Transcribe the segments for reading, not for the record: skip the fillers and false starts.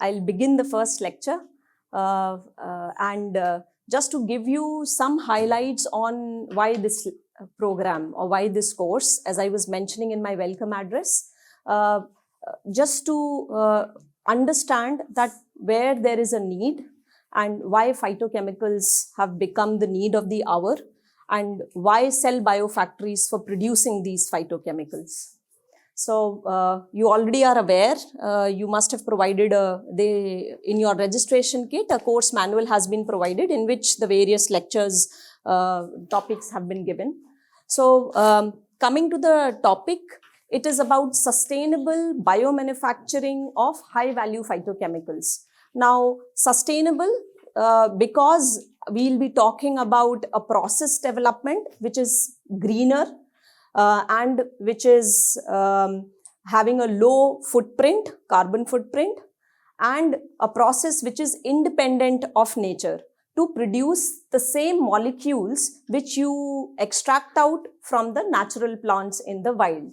I'll begin the first lecture and just to give you some highlights on why this program or why this course, as I was mentioning in my welcome address, just to understand that where there is a need and why phytochemicals have become the need of the hour and why cell biofactories for producing these phytochemicals. So you already are aware, you must have provided in your registration kit, a course manual has been provided in which the various lectures, topics have been given. So coming to the topic, it is about sustainable biomanufacturing of high value phytochemicals. Now, sustainable because we'll be talking about a process development which is greener, and which is having a low footprint, carbon footprint, and a process which is independent of nature to produce the same molecules which you extract out from the natural plants in the wild.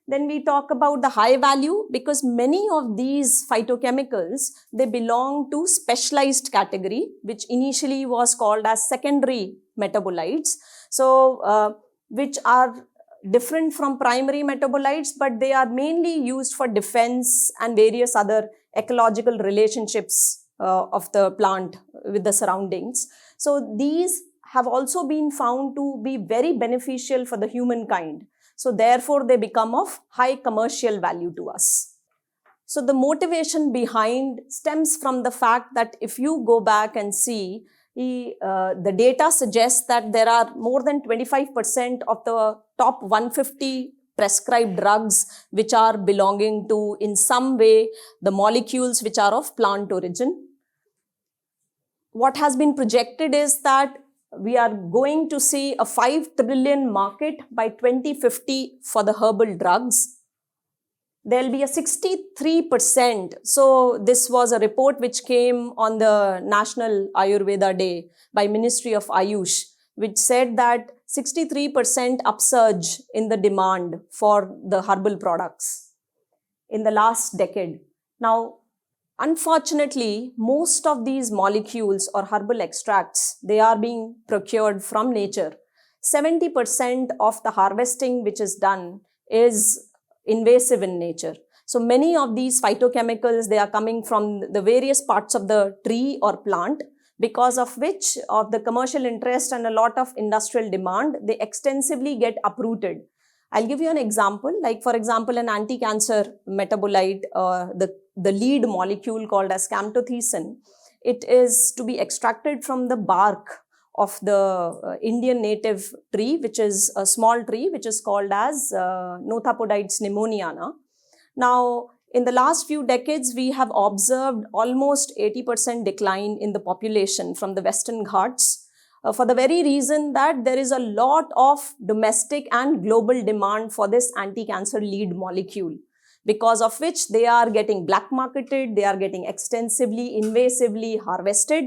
Then we talk about the high value because many of these phytochemicals, they belong to specialized category, which initially was called as secondary metabolites. So, which are different from primary metabolites, but they are mainly used for defense and various other ecological relationships of the plant with the surroundings. So these have also been found to be very beneficial for the humankind. So therefore, they become of high commercial value to us. So the motivation behind stems from the fact that if you go back and see, the data suggests that there are more than 25% of the top 150 prescribed drugs which are belonging to, in some way, the molecules which are of plant origin. What has been projected is that we are going to see a 5 trillion market by 2050 for the herbal drugs. There'll be a 63%. So this was a report which came on the National Ayurveda Day by Ministry of Ayush, which said that 63% upsurge in the demand for the herbal products in the last decade. Now, unfortunately, most of these molecules or herbal extracts, they are being procured from nature. 70% of the harvesting which is done is invasive in nature. So many of these phytochemicals, they are coming from the various parts of the tree or plant, because of which, of the commercial interest and a lot of industrial demand, they extensively get uprooted. I'll give you an example, like for example, an anti-cancer metabolite, the lead molecule called as camptothecin. It is to be extracted from the bark of the Indian native tree, which is a small tree, which is called as Nothapodites pneumoniana. Now, in the last few decades, we have observed almost 80% decline in the population from the Western Ghats for the very reason that there is a lot of domestic and global demand for this anti-cancer lead molecule, because of which they are getting black marketed, they are getting extensively, invasively harvested,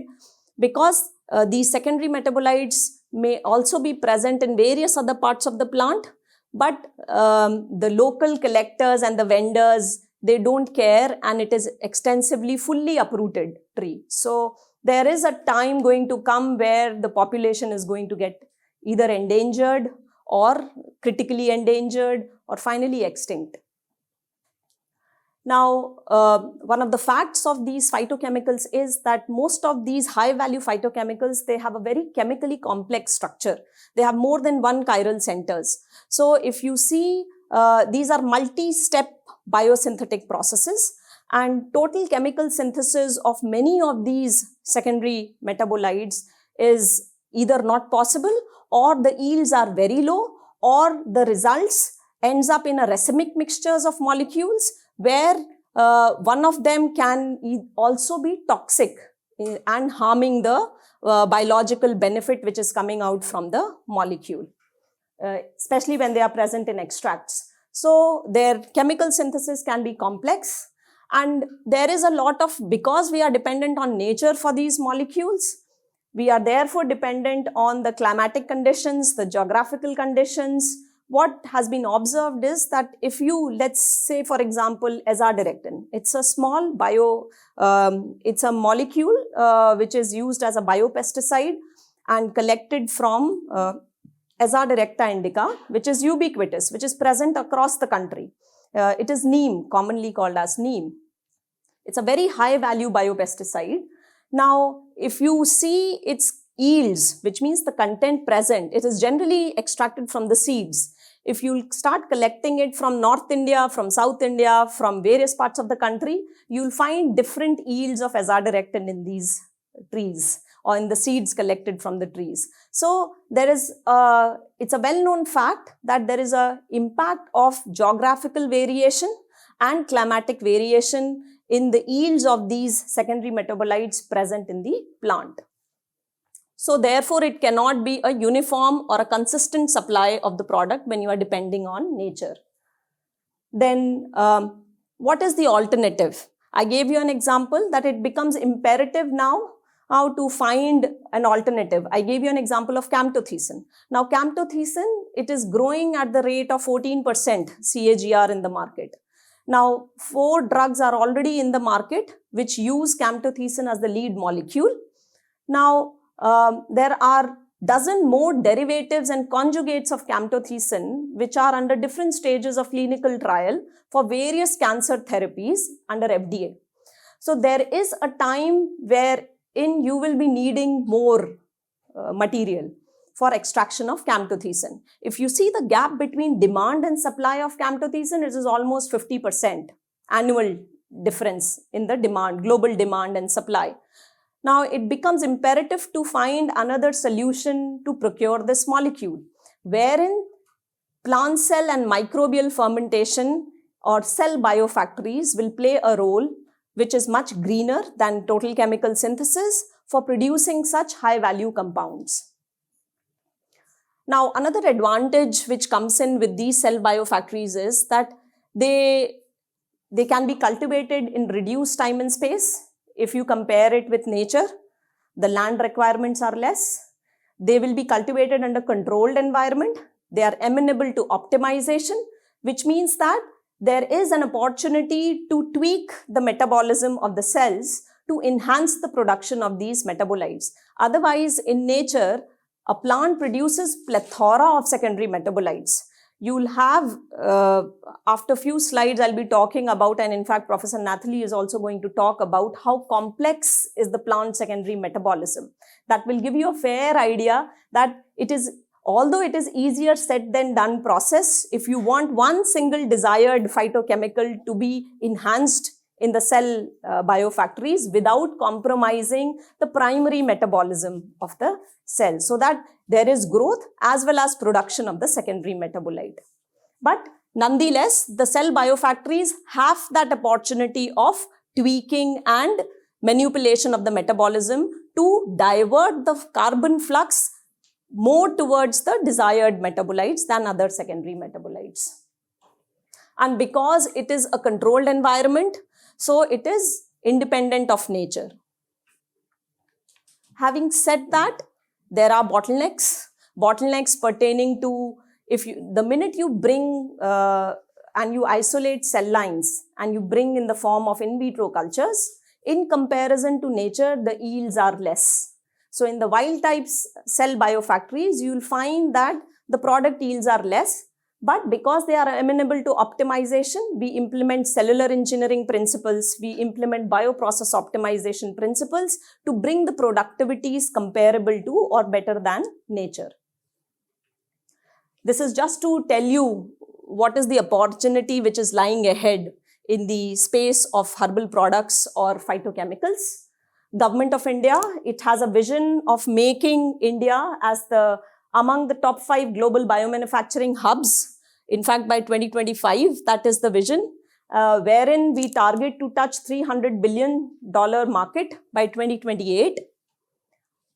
because these secondary metabolites may also be present in various other parts of the plant, but the local collectors and the vendors, they don't care, and it is extensively fully uprooted tree. So there is a time going to come where the population is going to get either endangered or critically endangered or finally extinct. Now, one of the facts of these phytochemicals is that most of these high-value phytochemicals, they have a very chemically complex structure. They have more than one chiral centers. So, if you see, these are multi-step biosynthetic processes, and total chemical synthesis of many of these secondary metabolites is either not possible, or the yields are very low, or the results ends up in a racemic mixtures of molecules, where one of them can also be toxic and harming the biological benefit which is coming out from the molecule, especially when they are present in extracts. So their chemical synthesis can be complex, and there is a lot of, because we are dependent on nature for these molecules, we are therefore dependent on the climatic conditions, the geographical conditions, what has been observed is that if you, let's say, for example, azadirachtin, it's a small it's a molecule which is used as a biopesticide and collected from Azadirachta indica, which is ubiquitous, which is present across the country. It is neem, commonly called as neem. It's a very high value biopesticide. Now, if you see its yields, which means the content present, it is generally extracted from the seeds. If you start collecting it from North India, from South India, from various parts of the country, you'll find different yields of azadirachtin in these trees or in the seeds collected from the trees. So there is it's a well-known fact that there is an impact of geographical variation and climatic variation in the yields of these secondary metabolites present in the plant. So therefore, it cannot be a uniform or a consistent supply of the product when you are depending on nature. Then what is the alternative? I gave you an example that it becomes imperative now how to find an alternative. I gave you an example of camptothecin. Now camptothecin, it is growing at the rate of 14% CAGR in the market. Now 4 drugs are already in the market which use camptothecin as the lead molecule. Now there are dozen more derivatives and conjugates of camptothecin which are under different stages of clinical trial for various cancer therapies under FDA. So there is a time wherein you will be needing more material for extraction of camptothecin. If you see the gap between demand and supply of camptothecin, it is almost 50% annual difference in the demand, global demand and supply. Now, it becomes imperative to find another solution to procure this molecule, wherein plant cell and microbial fermentation or cell biofactories will play a role which is much greener than total chemical synthesis for producing such high value compounds. Now, another advantage which comes in with these cell biofactories is that they can be cultivated in reduced time and space. If you compare it with nature, the land requirements are less. They will be cultivated under controlled environment. They are amenable to optimization, which means that there is an opportunity to tweak the metabolism of the cells to enhance the production of these metabolites. Otherwise, in nature, a plant produces plethora of secondary metabolites. You'll have, after a few slides, I'll be talking about, and in fact, Professor Nathalie is also going to talk about how complex is the plant secondary metabolism. That will give you a fair idea that it is, although it is easier said than done process, if you want one single desired phytochemical to be enhanced in the cell biofactories without compromising the primary metabolism of the cell, so that there is growth as well as production of the secondary metabolite. But nonetheless, the cell biofactories have that opportunity of tweaking and manipulation of the metabolism to divert the carbon flux more towards the desired metabolites than other secondary metabolites. And because it is a controlled environment, so it is independent of nature. Having said that, there are bottlenecks pertaining to, the minute you bring and you isolate cell lines and you bring in the form of in vitro cultures, in comparison to nature, the yields are less. So in the wild types cell biofactories, you will find that the product yields are less, but because they are amenable to optimization, we implement cellular engineering principles, we implement bioprocess optimization principles to bring the productivities comparable to or better than nature. This is just to tell you what is the opportunity which is lying ahead in the space of herbal products or phytochemicals. Government of India, it has a vision of making India as among the top 5 global biomanufacturing hubs. In fact, by 2025, that is the vision, wherein we target to touch $300 billion market by 2028.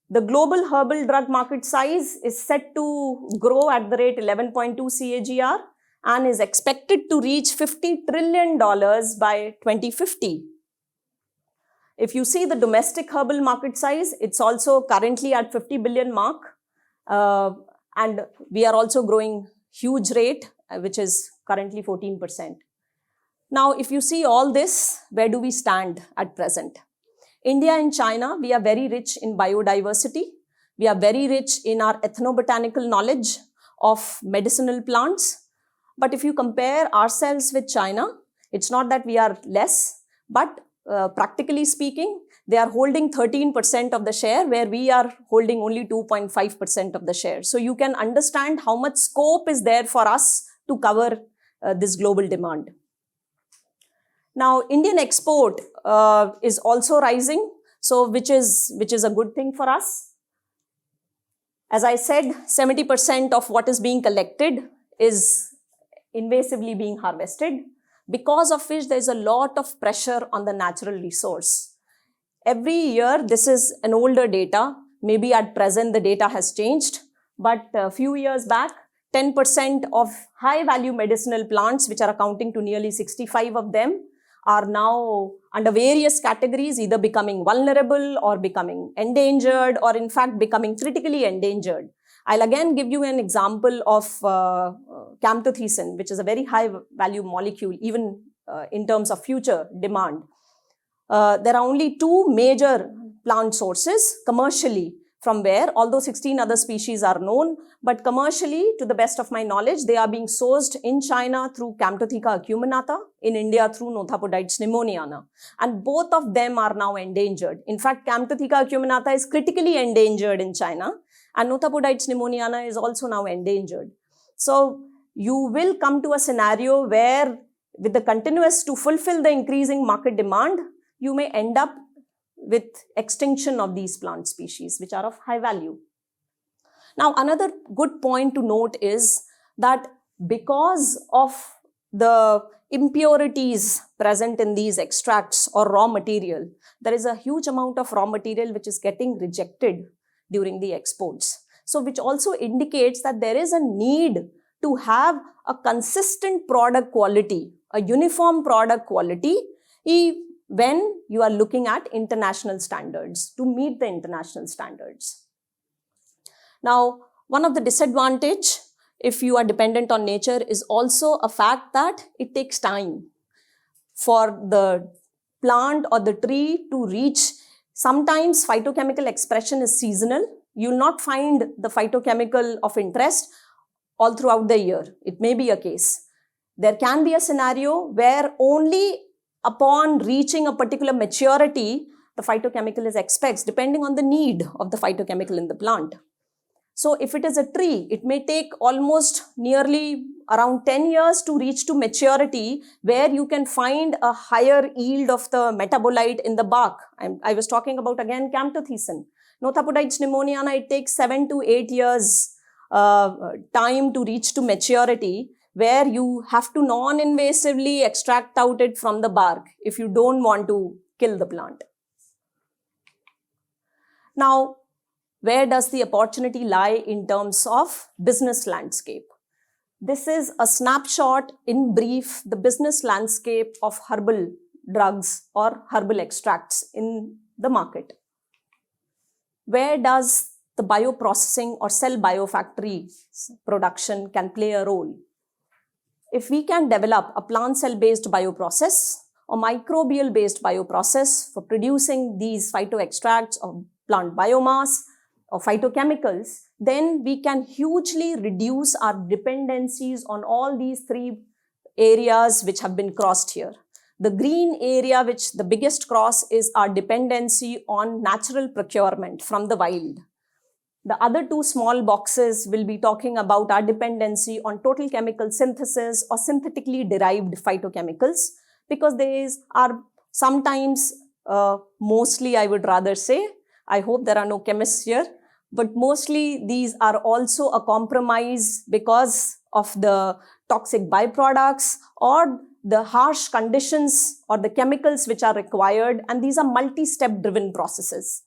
The global herbal drug market size is set to grow at the rate 11.2 CAGR and is expected to reach $50 trillion by 2050. If you see the domestic herbal market size, it's also currently at 50 billion mark, and we are also growing huge rate, which is currently 14%. Now, if you see all this, where do we stand at present? India and China, we are very rich in biodiversity. We are very rich in our ethnobotanical knowledge of medicinal plants. But if you compare ourselves with China, it's not that we are less, but practically speaking, they are holding 13% of the share, where we are holding only 2.5% of the share. So you can understand how much scope is there for us to cover this global demand. Now, Indian export is also rising, so which is a good thing for us. As I said, 70% of what is being collected is invasively being harvested, because of which there is a lot of pressure on the natural resource. Every year, this is an older data. Maybe at present the data has changed, but a few years back, 10% of high-value medicinal plants, which are accounting to nearly 65 of them, are now under various categories, either becoming vulnerable or becoming endangered, or in fact becoming critically endangered. I'll again give you an example of camptothecin, which is a very high-value molecule, even in terms of future demand. There are only 2 major plant sources commercially from where, although 16 other species are known, but commercially, to the best of my knowledge, they are being sourced in China through Camptotheca acuminata, in India through Nothapodites pneumoniana. And both of them are now endangered. In fact, Camptotheca acuminata is critically endangered in China, and Nothapodites pneumoniana is also now endangered. So you will come to a scenario where, with the continuous to fulfill the increasing market demand, you may end up with extinction of these plant species, which are of high value. Now, another good point to note is that because of the impurities present in these extracts or raw material, there is a huge amount of raw material which is getting rejected during the exports. So, which also indicates that there is a need to have a consistent product quality, a uniform product quality, when you are looking at international standards, to meet the international standards. Now, one of the disadvantages, if you are dependent on nature, is also a fact that it takes time for the plant or the tree to reach. Sometimes phytochemical expression is seasonal. You will not find the phytochemical of interest all throughout the year. It may be a case. There can be a scenario where only upon reaching a particular maturity, the phytochemical is expressed, depending on the need of the phytochemical in the plant. So if it is a tree, it may take almost nearly around 10 years to reach to maturity, where you can find a higher yield of the metabolite in the bark. I was talking about, again, camptothecin. Nothapodites pneumoniana, it takes 7 to 8 years time to reach to maturity, where you have to non-invasively extract out it from the bark if you don't want to kill the plant. Now, where does the opportunity lie in terms of business landscape? This is a snapshot, in brief, the business landscape of herbal drugs or herbal extracts in the market. Where does the bioprocessing or cell biofactory production can play a role? If we can develop a plant cell-based bioprocess or microbial-based bioprocess for producing these phytoextracts or plant biomass or phytochemicals, then we can hugely reduce our dependencies on all these 3 areas which have been crossed here. The green area, which the biggest cross, is our dependency on natural procurement from the wild. The other 2 small boxes will be talking about our dependency on total chemical synthesis or synthetically derived phytochemicals, because these are sometimes, mostly I would rather say, I hope there are no chemists here, but mostly these are also a compromise because of the toxic byproducts or the harsh conditions or the chemicals which are required, and these are multi-step driven processes.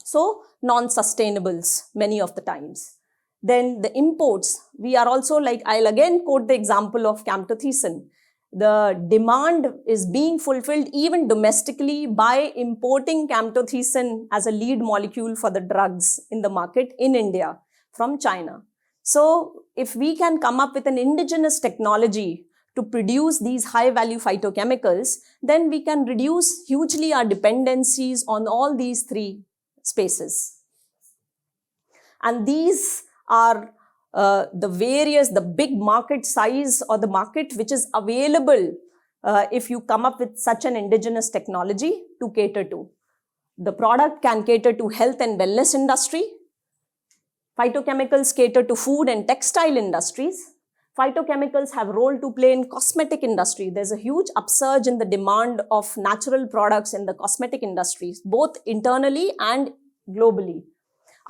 So, non-sustainables many of the times. Then the imports, we are also, like, I'll again quote the example of camptothecin. The demand is being fulfilled even domestically by importing camptothecin as a lead molecule for the drugs in the market in India from China. So if we can come up with an indigenous technology to produce these high value phytochemicals, then we can reduce hugely our dependencies on all these three spaces. And these are the big market size or the market which is available if you come up with such an indigenous technology to cater to. The product can cater to health and wellness industry. Phytochemicals cater to food and textile industries. Phytochemicals have a role to play in cosmetic industry. There's a huge upsurge in the demand of natural products in the cosmetic industries, both internally and globally.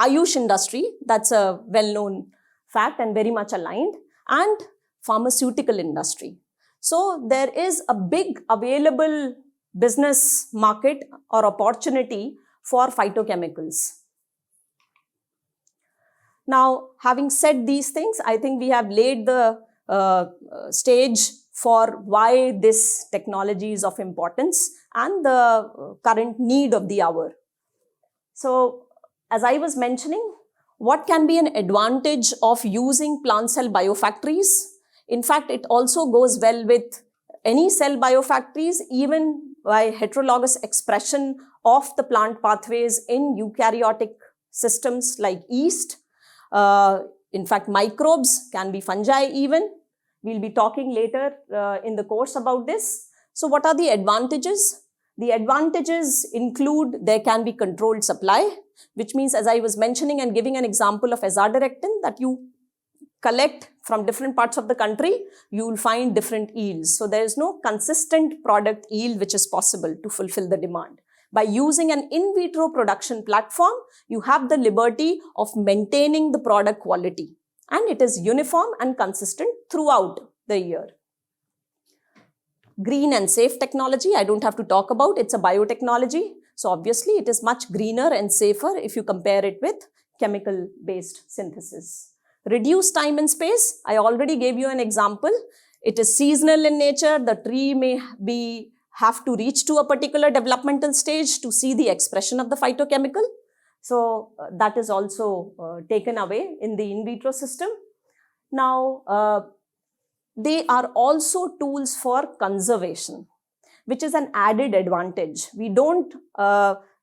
Ayush industry, that's a well-known fact and very much aligned, and pharmaceutical industry. So there is a big available business market or opportunity for phytochemicals. Now, having said these things, I think we have laid the stage for why this technology is of importance and the current need of the hour. So, as I was mentioning, what can be an advantage of using plant cell biofactories? In fact, it also goes well with any cell biofactories, even by heterologous expression of the plant pathways in eukaryotic systems like yeast. In fact, microbes can be fungi even. We'll be talking later in the course about this. So what are the advantages? The advantages include there can be controlled supply, which means, as I was mentioning and giving an example of azadirachtin, that you collect from different parts of the country, you will find different yields. So there is no consistent product yield which is possible to fulfill the demand. By using an in vitro production platform, you have the liberty of maintaining the product quality, and it is uniform and consistent throughout the year. Green and safe technology, I don't have to talk about, it's a biotechnology. So obviously it is much greener and safer if you compare it with chemical-based synthesis. Reduced time and space, I already gave you an example. It is seasonal in nature. The tree may have to reach to a particular developmental stage to see the expression of the phytochemical. So that is also taken away in the in vitro system. Now, they are also tools for conservation, which is an added advantage. We don't,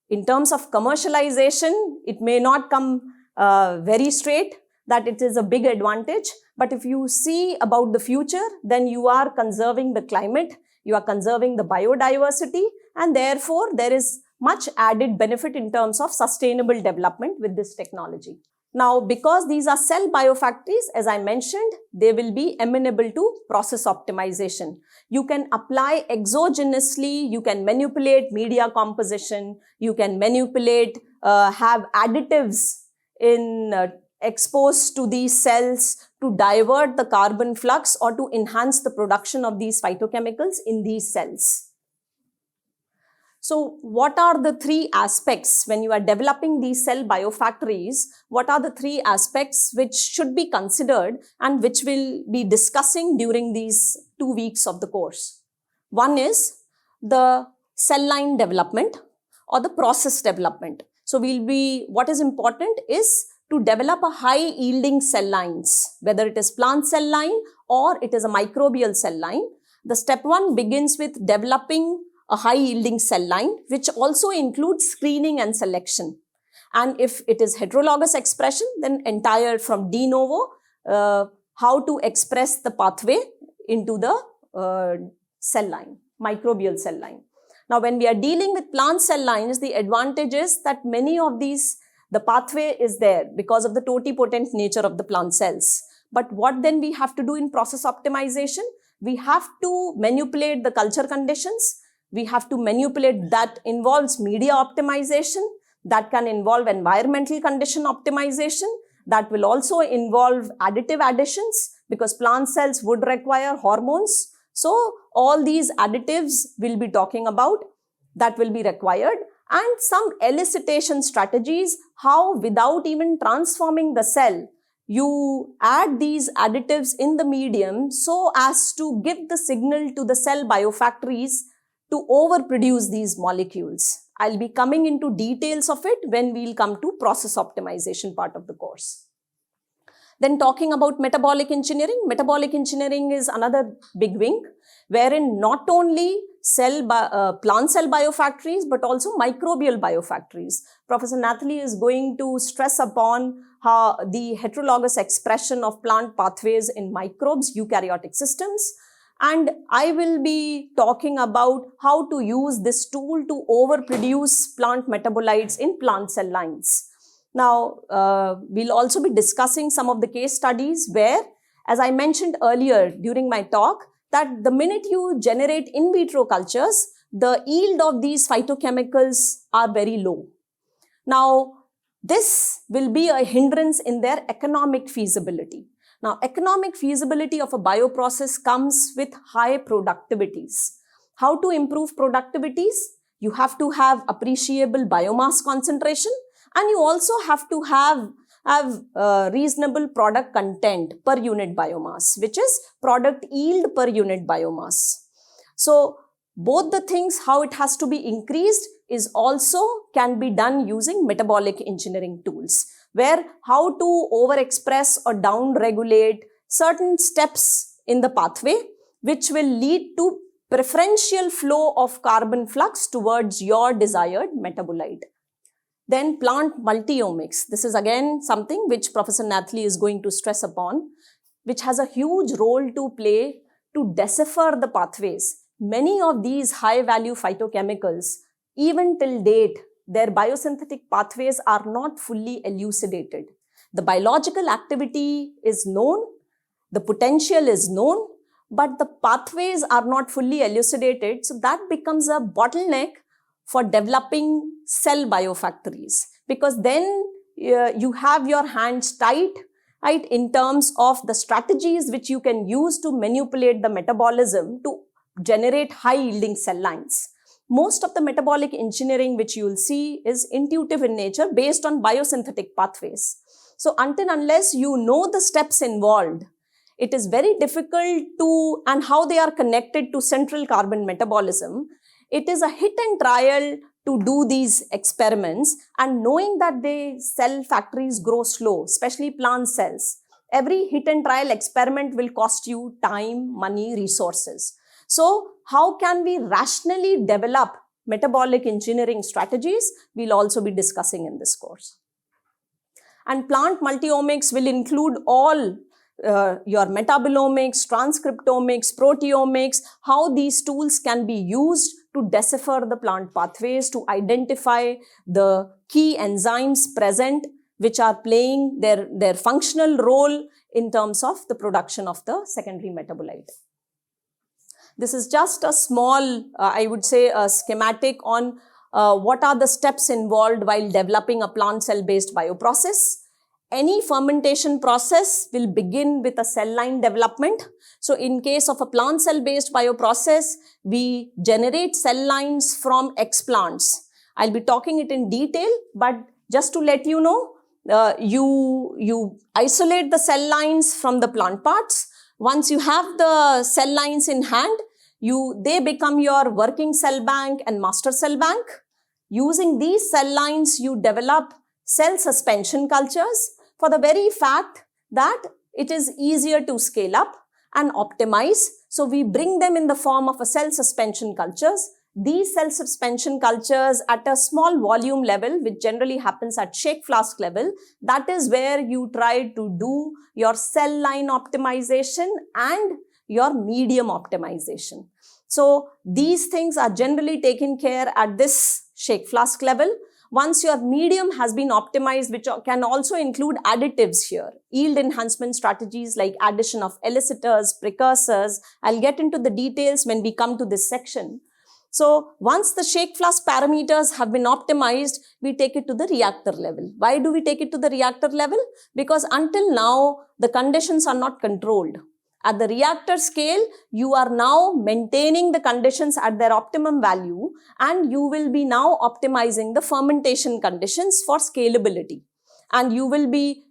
in terms of commercialization, it may not come very straight that it is a big advantage. But if you see about the future, then you are conserving the climate, you are conserving the biodiversity, and therefore there is much added benefit in terms of sustainable development with this technology. Now, because these are cell biofactories, as I mentioned, they will be amenable to process optimization. You can apply exogenously, you can manipulate media composition, you can manipulate, have additives exposed to these cells to divert the carbon flux or to enhance the production of these phytochemicals in these cells. So what are the three aspects when you are developing these cell biofactories? What are the three aspects which should be considered and which we'll be discussing during these 2 weeks of the course? One is the cell line development or the process development. So what is important is to develop a high yielding cell lines, whether it is plant cell line or it is a microbial cell line. The step one begins with developing a high yielding cell line, which also includes screening and selection. And if it is heterologous expression, then entire from de novo, how to express the pathway into the cell line, microbial cell line. Now, when we are dealing with plant cell lines, the advantage is that many of these, the pathway is there because of the totipotent nature of the plant cells. But what then we have to do in process optimization? We have to manipulate the culture conditions. We have to manipulate, that involves media optimization, that can involve environmental condition optimization, that will also involve additive additions because plant cells would require hormones. So all these additives we'll be talking about that will be required, and some elicitation strategies, how without even transforming the cell, you add these additives in the medium so as to give the signal to the cell biofactories to overproduce these molecules. I'll be coming into details of it when we'll come to process optimization part of the course. Then talking about metabolic engineering is another big wing, wherein not only plant cell biofactories, but also microbial biofactories. Professor Nathalie is going to stress upon how the heterologous expression of plant pathways in microbes, eukaryotic systems. And I will be talking about how to use this tool to overproduce plant metabolites in plant cell lines. Now, we'll also be discussing some of the case studies where, as I mentioned earlier during my talk, that the minute you generate in vitro cultures, the yield of these phytochemicals are very low. Now, this will be a hindrance in their economic feasibility. Now, economic feasibility of a bioprocess comes with high productivities. How to improve productivities? You have to have appreciable biomass concentration, and you also have to have reasonable product content per unit biomass, which is product yield per unit biomass. So both the things, how it has to be increased is also can be done using metabolic engineering tools, where how to overexpress or downregulate certain steps in the pathway, which will lead to preferential flow of carbon flux towards your desired metabolite. Then plant multiomics. This is again something which Professor Nathalie is going to stress upon, which has a huge role to play to decipher the pathways. Many of these high-value phytochemicals, even till date, their biosynthetic pathways are not fully elucidated. The biological activity is known, the potential is known, but the pathways are not fully elucidated. So that becomes a bottleneck for developing cell biofactories, because then you have your hands tight, right, in terms of the strategies which you can use to manipulate the metabolism to generate high yielding cell lines. Most of the metabolic engineering which you will see is intuitive in nature based on biosynthetic pathways. So until unless you know the steps involved, it is very difficult to, and how they are connected to central carbon metabolism. It is a hit and trial to do these experiments, and knowing that the cell factories grow slow, especially plant cells. Every hit and trial experiment will cost you time, money, resources. So how can we rationally develop metabolic engineering strategies? We'll also be discussing in this course. And plant multiomics will include all your metabolomics, transcriptomics, proteomics, how these tools can be used to decipher the plant pathways, to identify the key enzymes present, which are playing their functional role in terms of the production of the secondary metabolite. This is just a small, I would say, a schematic on what are the steps involved while developing a plant cell-based bioprocess. Any fermentation process will begin with a cell line development. So in case of a plant cell-based bioprocess, we generate cell lines from explants. I'll be talking it in detail, but just to let you know, you isolate the cell lines from the plant parts. Once you have the cell lines in hand, they become your working cell bank and master cell bank. Using these cell lines, you develop cell suspension cultures for the very fact that it is easier to scale up and optimize. So we bring them in the form of a cell suspension cultures. These cell suspension cultures at a small volume level, which generally happens at shake flask level, that is where you try to do your cell line optimization and your medium optimization. So these things are generally taken care at this shake flask level. Once your medium has been optimized, which can also include additives here, yield enhancement strategies like addition of elicitors, precursors. I'll get into the details when we come to this section. So once the shake flask parameters have been optimized, we take it to the reactor level. Why do we take it to the reactor level? Because until now, the conditions are not controlled. At the reactor scale, you are now maintaining the conditions at their optimum value, and you will be now optimizing the fermentation conditions for scalability. And you will be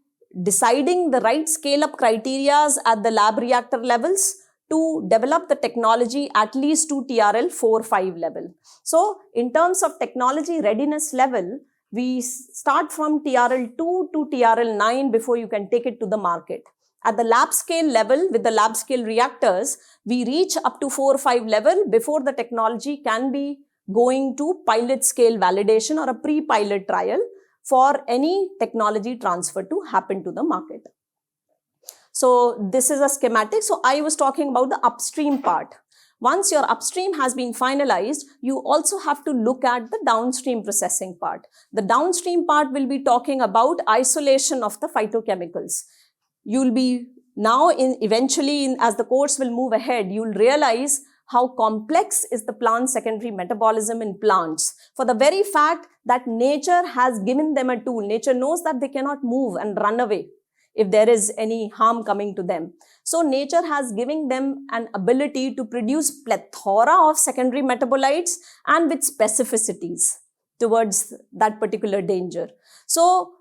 deciding the right scale-up criteria at the lab reactor levels to develop the technology at least to TRL 4-5 level. So in terms of technology readiness level, we start from TRL 2 to TRL 9 before you can take it to the market. At the lab scale level, with the lab scale reactors, we reach up to 4 or 5 level before the technology can be going to pilot scale validation or a pre-pilot trial for any technology transfer to happen to the market. So this is a schematic. So I was talking about the upstream part. Once your upstream has been finalized, you also have to look at the downstream processing part. The downstream part will be talking about isolation of the phytochemicals. You'll be now eventually as the course will move ahead, you'll realize how complex is the plant secondary metabolism in plants. For the very fact that nature has given them a tool. Nature knows that they cannot move and run away if there is any harm coming to them. So nature has given them an ability to produce plethora of secondary metabolites and with specificities towards that particular danger. So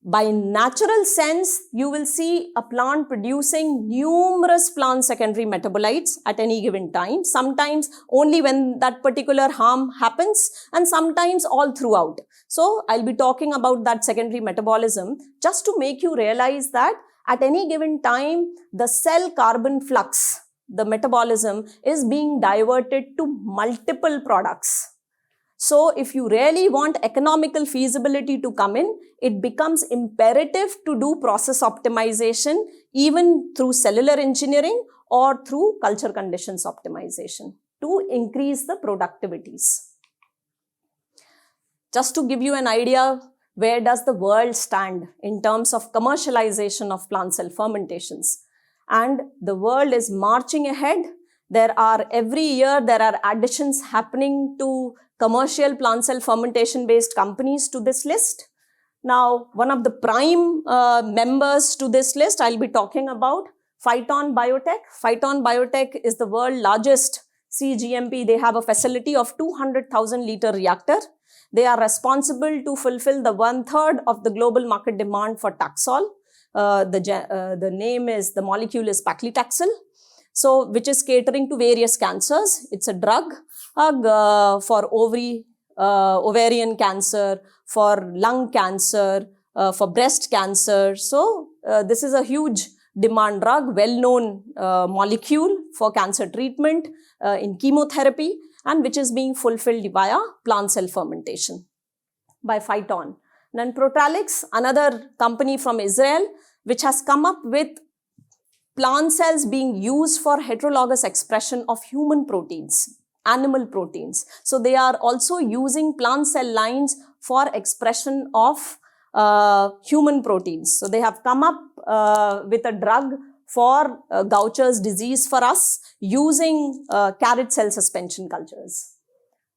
by natural sense, you will see a plant producing numerous plant secondary metabolites at any given time, sometimes only when that particular harm happens and sometimes all throughout. So I'll be talking about that secondary metabolism just to make you realize that at any given time, the cell carbon flux, the metabolism is being diverted to multiple products. So if you really want economical feasibility to come in, it becomes imperative to do process optimization even through cellular engineering or through culture conditions optimization to increase the productivities. Just to give you an idea, where does the world stand in terms of commercialization of plant cell fermentations? And the world is marching ahead. Every year, there are additions happening to commercial plant cell fermentation based companies to this list. Now, one of the prime members to this list, I'll be talking about Phyton Biotech. Phyton Biotech is the world's largest CGMP. They have a facility of 200,000 liter reactor. They are responsible to fulfill the 1/3 of the global market demand for Taxol. The molecule is paclitaxel. So, which is catering to various cancers. It's a drug for ovarian cancer, for lung cancer, for breast cancer. So, this is a huge demand drug, well-known molecule for cancer treatment in chemotherapy, and which is being fulfilled via plant cell fermentation by Phyton. Then Protalix, another company from Israel, which has come up with plant cells being used for heterologous expression of human proteins, animal proteins. So they are also using plant cell lines for expression of human proteins. So they have come up with a drug for Gaucher's disease for us using carrot cell suspension cultures.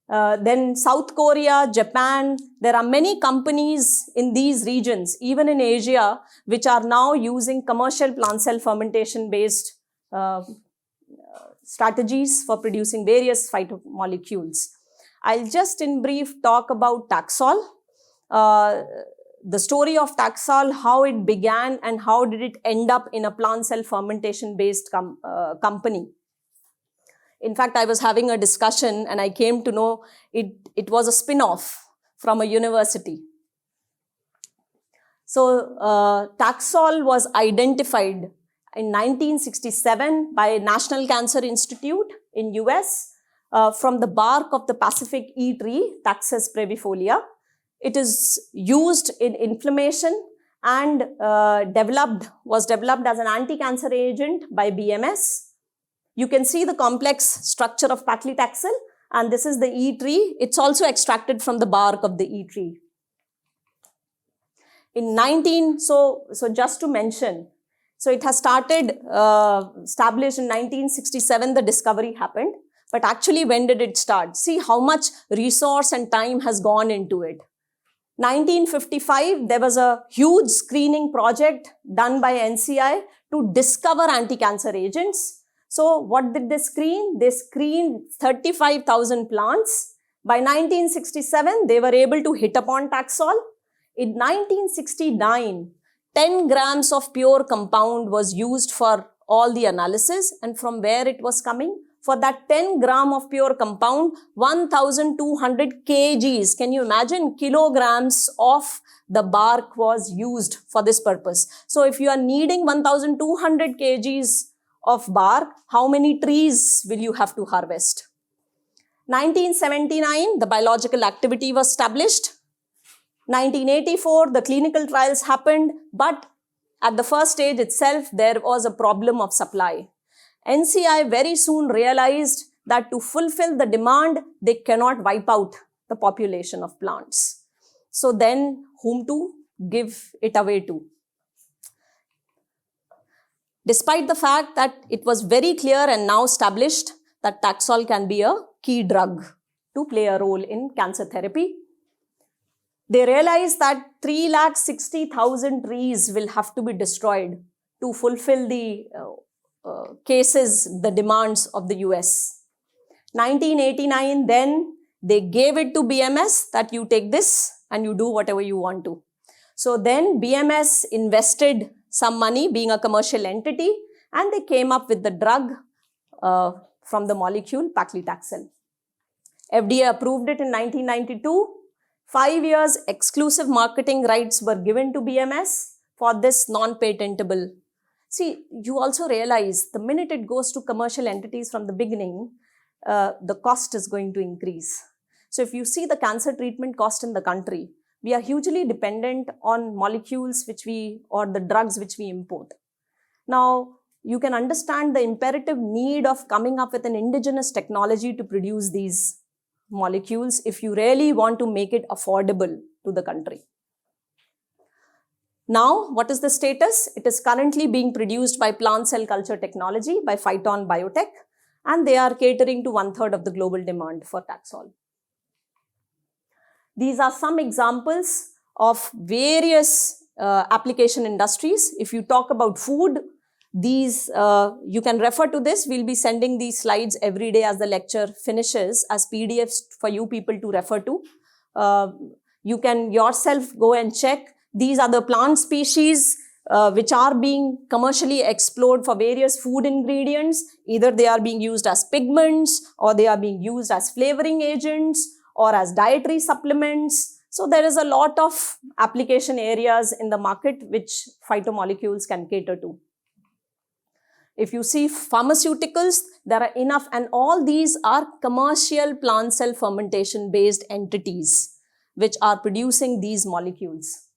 Then South Korea, Japan, there are many companies in these regions, even in Asia, which are now using commercial plant cell fermentation based strategies for producing various phytomolecules. I'll just in brief talk about Taxol. The story of Taxol, how it began and how did it end up in a plant cell fermentation based company. In fact, I was having a discussion and I came to know it was a spin-off from a university. So Taxol was identified in 1967 by National Cancer Institute in US from the bark of the Pacific E tree, Taxus brevifolia. It is used in inflammation and was developed as an anti-cancer agent by BMS. You can see the complex structure of paclitaxel, and this is the E tree. It's also extracted from the bark of the E tree. So just to mention, so it has started, established in 1967, the discovery happened. But actually, when did it start? See how much resource and time has gone into it. 1955, there was a huge screening project done by NCI to discover anti-cancer agents. So what did they screen? They screened 35,000 plants. By 1967, they were able to hit upon Taxol. In 1969, 10 grams of pure compound was used for all the analysis. And from where it was coming? For that 10 gram of pure compound, 1200 kgs. Can you imagine? Kilograms of the bark was used for this purpose. So if you are needing 1200 kgs of bark, how many trees will you have to harvest? 1979, the biological activity was established. 1984, the clinical trials happened, but at the first stage itself, there was a problem of supply. NCI very soon realized that to fulfill the demand, they cannot wipe out the population of plants. So then, whom to give it away to? Despite the fact that it was very clear and now established that Taxol can be a key drug to play a role in cancer therapy, they realized that 360,000 trees will have to be destroyed to fulfill the the demands of the US. 1989, then they gave it to BMS that you take this and you do whatever you want to. So then BMS invested some money, being a commercial entity, and they came up with the drug from the molecule paclitaxel. FDA approved it in 1992. 5 years exclusive marketing rights were given to BMS for this non-patentable. See, you also realize the minute it goes to commercial entities from the beginning, the cost is going to increase. So if you see the cancer treatment cost in the country, we are hugely dependent on molecules or the drugs which we import. Now, you can understand the imperative need of coming up with an indigenous technology to produce these molecules if you really want to make it affordable to the country. Now, what is the status? It is currently being produced by plant cell culture technology by Phyton Biotech, and they are catering to 1/3 of the global demand for Taxol. These are some examples of various application industries. If you talk about food, these, you can refer to this. We'll be sending these slides every day as the lecture finishes as PDFs for you people to refer to. You can yourself go and check. These are the plant species which are being commercially explored for various food ingredients. Either they are being used as pigments, or they are being used as flavoring agents, or as dietary supplements. So there is a lot of application areas in the market which phytomolecules can cater to. If you see pharmaceuticals, there are enough, and all these are commercial plant cell fermentation based entities which are producing these molecules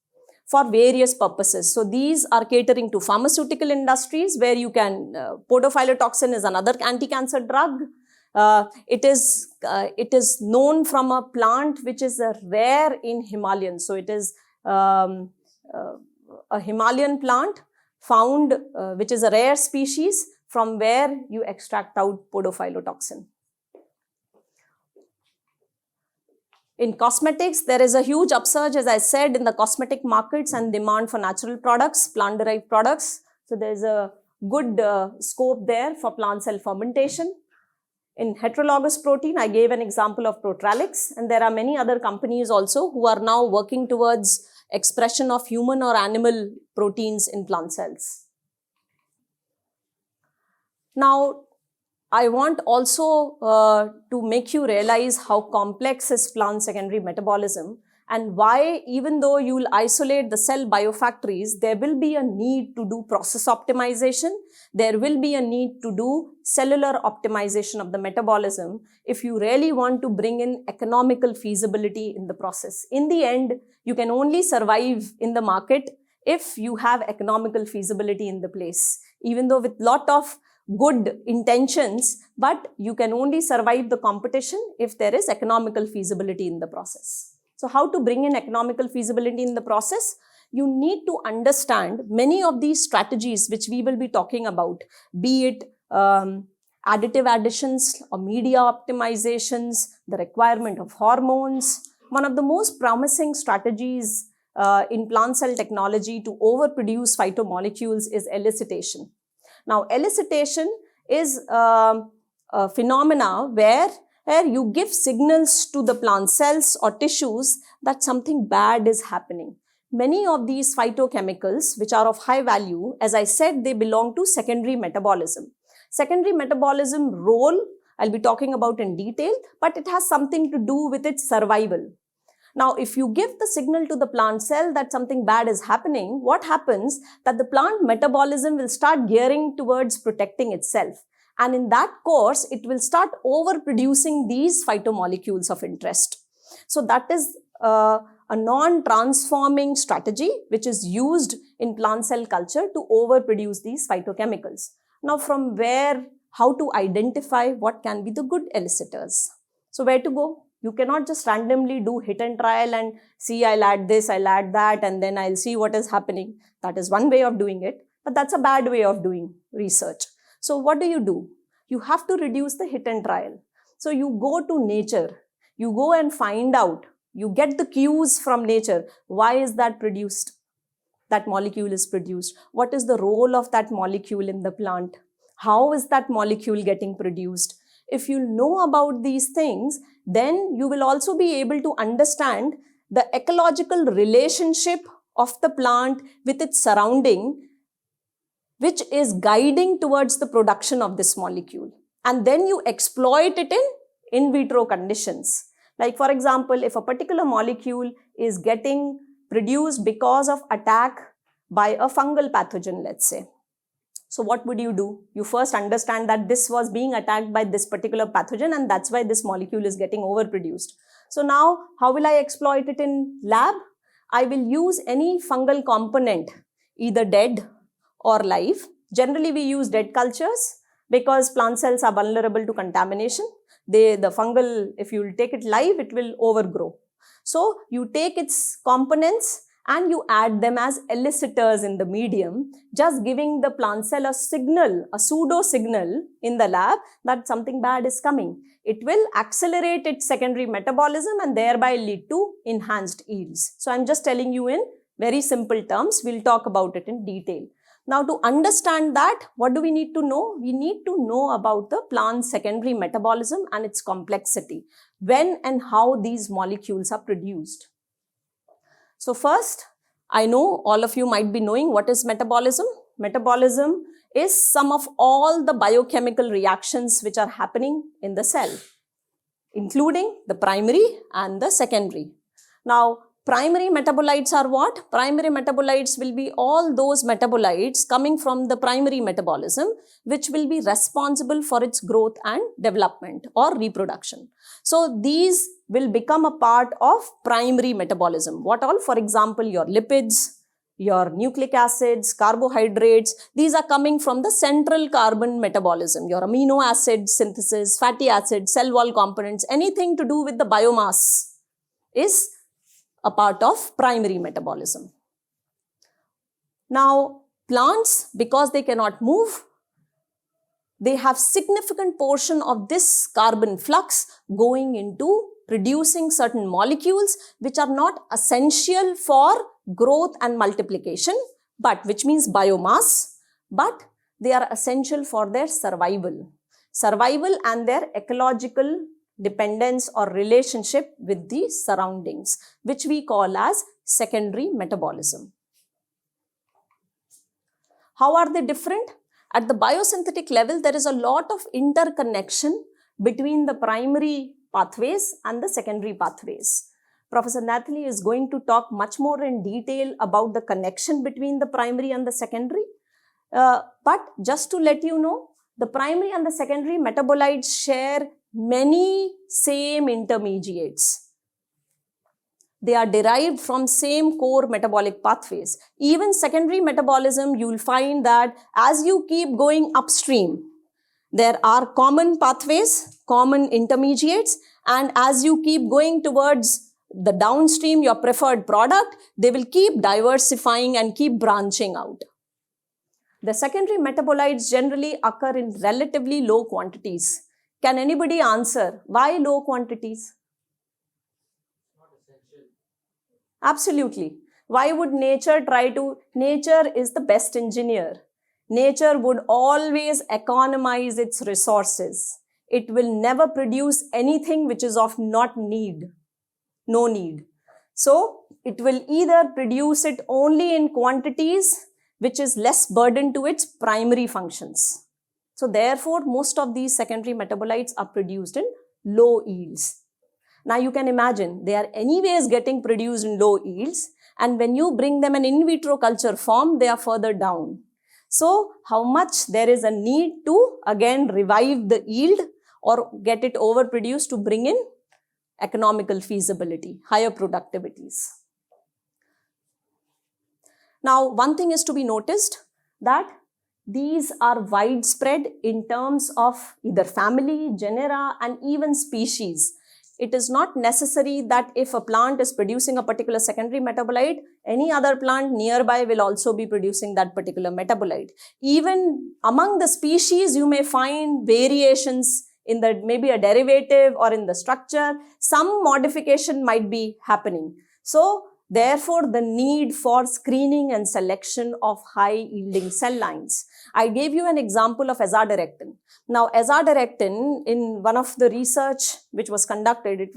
for various purposes. So these are catering to pharmaceutical industries where you can, podophylotoxin is another anti-cancer drug. It is known from a plant which is rare in Himalayan. So it is a Himalayan plant found, which is a rare species from where you extract out podophylotoxin. In cosmetics, there is a huge upsurge, as I said, in the cosmetic markets and demand for natural products, plant-derived products. So there is a good scope there for plant cell fermentation. In heterologous protein, I gave an example of Protralix, and there are many other companies also who are now working towards expression of human or animal proteins in plant cells. Now, I want also to make you realize how complex is plant secondary metabolism, and why, even though you will isolate the cell biofactories, there will be a need to do process optimization. There will be a need to do cellular optimization of the metabolism if you really want to bring in economical feasibility in the process. In the end, you can only survive in the market if you have economical feasibility in the place. Even though with lot of good intentions, but you can only survive the competition if there is economical feasibility in the process. So how to bring in economical feasibility in the process? You need to understand many of these strategies which we will be talking about, be it additive additions or media optimizations, the requirement of hormones. One of the most promising strategies in plant cell technology to overproduce phytomolecules is elicitation. Now, elicitation is a phenomena where you give signals to the plant cells or tissues that something bad is happening. Many of these phytochemicals, which are of high value, as I said, they belong to secondary metabolism. Secondary metabolism role I'll be talking about in detail, but it has something to do with its survival. Now, if you give the signal to the plant cell that something bad is happening, what happens? That the plant metabolism will start gearing towards protecting itself. And in that course, it will start overproducing these phytomolecules of interest. So that is a non-transforming strategy which is used in plant cell culture to overproduce these phytochemicals. Now, from where, how to identify what can be the good elicitors? So where to go? You cannot just randomly do hit and trial and see, I'll add this, I'll add that, and then I'll see what is happening. That is one way of doing it, but that's a bad way of doing research. So what do? You have to reduce the hit and trial. So you go to nature, you go and find out, you get the cues from nature. Why is that produced? That molecule is produced. What is the role of that molecule in the plant? How is that molecule getting produced? If you know about these things, then you will also be able to understand the ecological relationship of the plant with its surrounding, which is guiding towards the production of this molecule. And then you exploit it in vitro conditions. Like for example, if a particular molecule is getting produced because of attack by a fungal pathogen, let's say. So what would you do? You first understand that this was being attacked by this particular pathogen and that's why this molecule is getting overproduced. So now, how will I exploit it in lab? I will use any fungal component, either dead or live. Generally, we use dead cultures because plant cells are vulnerable to contamination. The fungal, if you take it live, it will overgrow. So you take its components and you add them as elicitors in the medium, just giving the plant cell a signal, a pseudo signal in the lab that something bad is coming. It will accelerate its secondary metabolism and thereby lead to enhanced yields. So I'm just telling you in very simple terms. We'll talk about it in detail. Now, to understand that, what do we need to know? We need to know about the plant's secondary metabolism and its complexity, when and how these molecules are produced. So first, I know all of you might be knowing what is metabolism. Metabolism is sum of all the biochemical reactions which are happening in the cell, including the primary and the secondary. Now, primary metabolites are what? Primary metabolites will be all those metabolites coming from the primary metabolism, which will be responsible for its growth and development or reproduction. So these will become a part of primary metabolism. What all? For example, your lipids, your nucleic acids, carbohydrates, these are coming from the central carbon metabolism. Your amino acid synthesis, fatty acids, cell wall components, anything to do with the biomass is a part of primary metabolism. Now, plants, because they cannot move, they have significant portion of this carbon flux going into producing certain molecules which are not essential for growth and multiplication, but which means biomass, but they are essential for their survival. Survival and their ecological dependence or relationship with the surroundings, which we call as secondary metabolism. How are they different? At the biosynthetic level, there is a lot of interconnection between the primary pathways and the secondary pathways. Professor Nathalie is going to talk much more in detail about the connection between the primary and the secondary. But just to let you know, the primary and the secondary metabolites share many same intermediates. They are derived from same core metabolic pathways. Even secondary metabolism, you will find that as you keep going upstream, there are common pathways, common intermediates, and as you keep going towards the downstream, your preferred product, they will keep diversifying and keep branching out. The secondary metabolites generally occur in relatively low quantities. Can anybody answer why low quantities? Absolutely. Why would nature try to? Nature is the best engineer. Nature would always economize its resources. It will never produce anything which is of no need. So, it will either produce it only in quantities which is less burden to its primary functions. So therefore, most of these secondary metabolites are produced in low yields. Now you can imagine they are anyways getting produced in low yields, and when you bring them an in vitro culture form, they are further down. So how much there is a need to again revive the yield or get it overproduced to bring in economical feasibility, higher productivities. Now, one thing is to be noticed that these are widespread in terms of either family, genera, and even species. It is not necessary that if a plant is producing a particular secondary metabolite, any other plant nearby will also be producing that particular metabolite. Even among the species, you may find variations in the maybe a derivative or in the structure. Some modification might be happening. So therefore, the need for screening and selection of high-yielding cell lines. I gave you an example of azadirachtin. Now, azadirachtin, in one of the research which was conducted,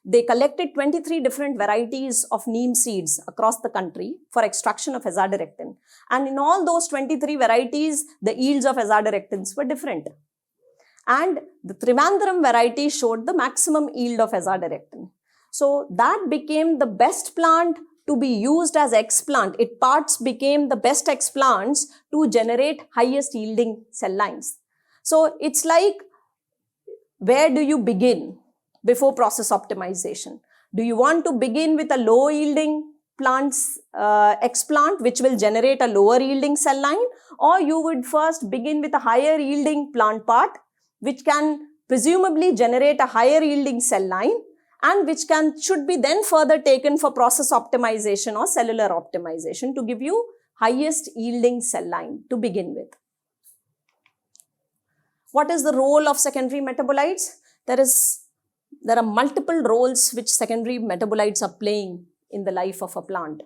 they collected 23 different varieties of neem seeds across the country for extraction of azadirachtin. And in all those 23 varieties, the yields of azadiractins were different. And the Trivandrum variety showed the maximum yield of azadirachtin. So that became the best plant to be used as explant. Its parts became the best explants to generate highest yielding cell lines. So it's like, where do you begin before process optimization? Do you want to begin with a low yielding plant's explant which will generate a lower yielding cell line, or you would first begin with a higher yielding plant part which can presumably generate a higher yielding cell line and which should be then further taken for process optimization or cellular optimization to give you highest yielding cell line to begin with. What is the role of secondary metabolites? There are multiple roles which secondary metabolites are playing in the life of a plant.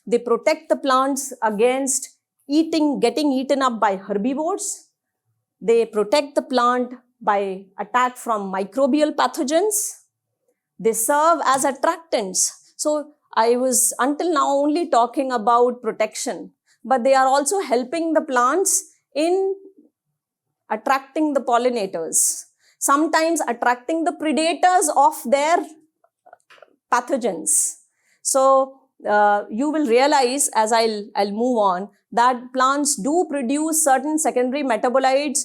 They protect the plants against getting eaten up by herbivores. They protect the plant by attack from microbial pathogens. They serve as attractants. So I was until now only talking about protection, but they are also helping the plants in attracting the pollinators, sometimes attracting the predators of their pathogens. So you will realize as I'll move on that plants do produce certain secondary metabolites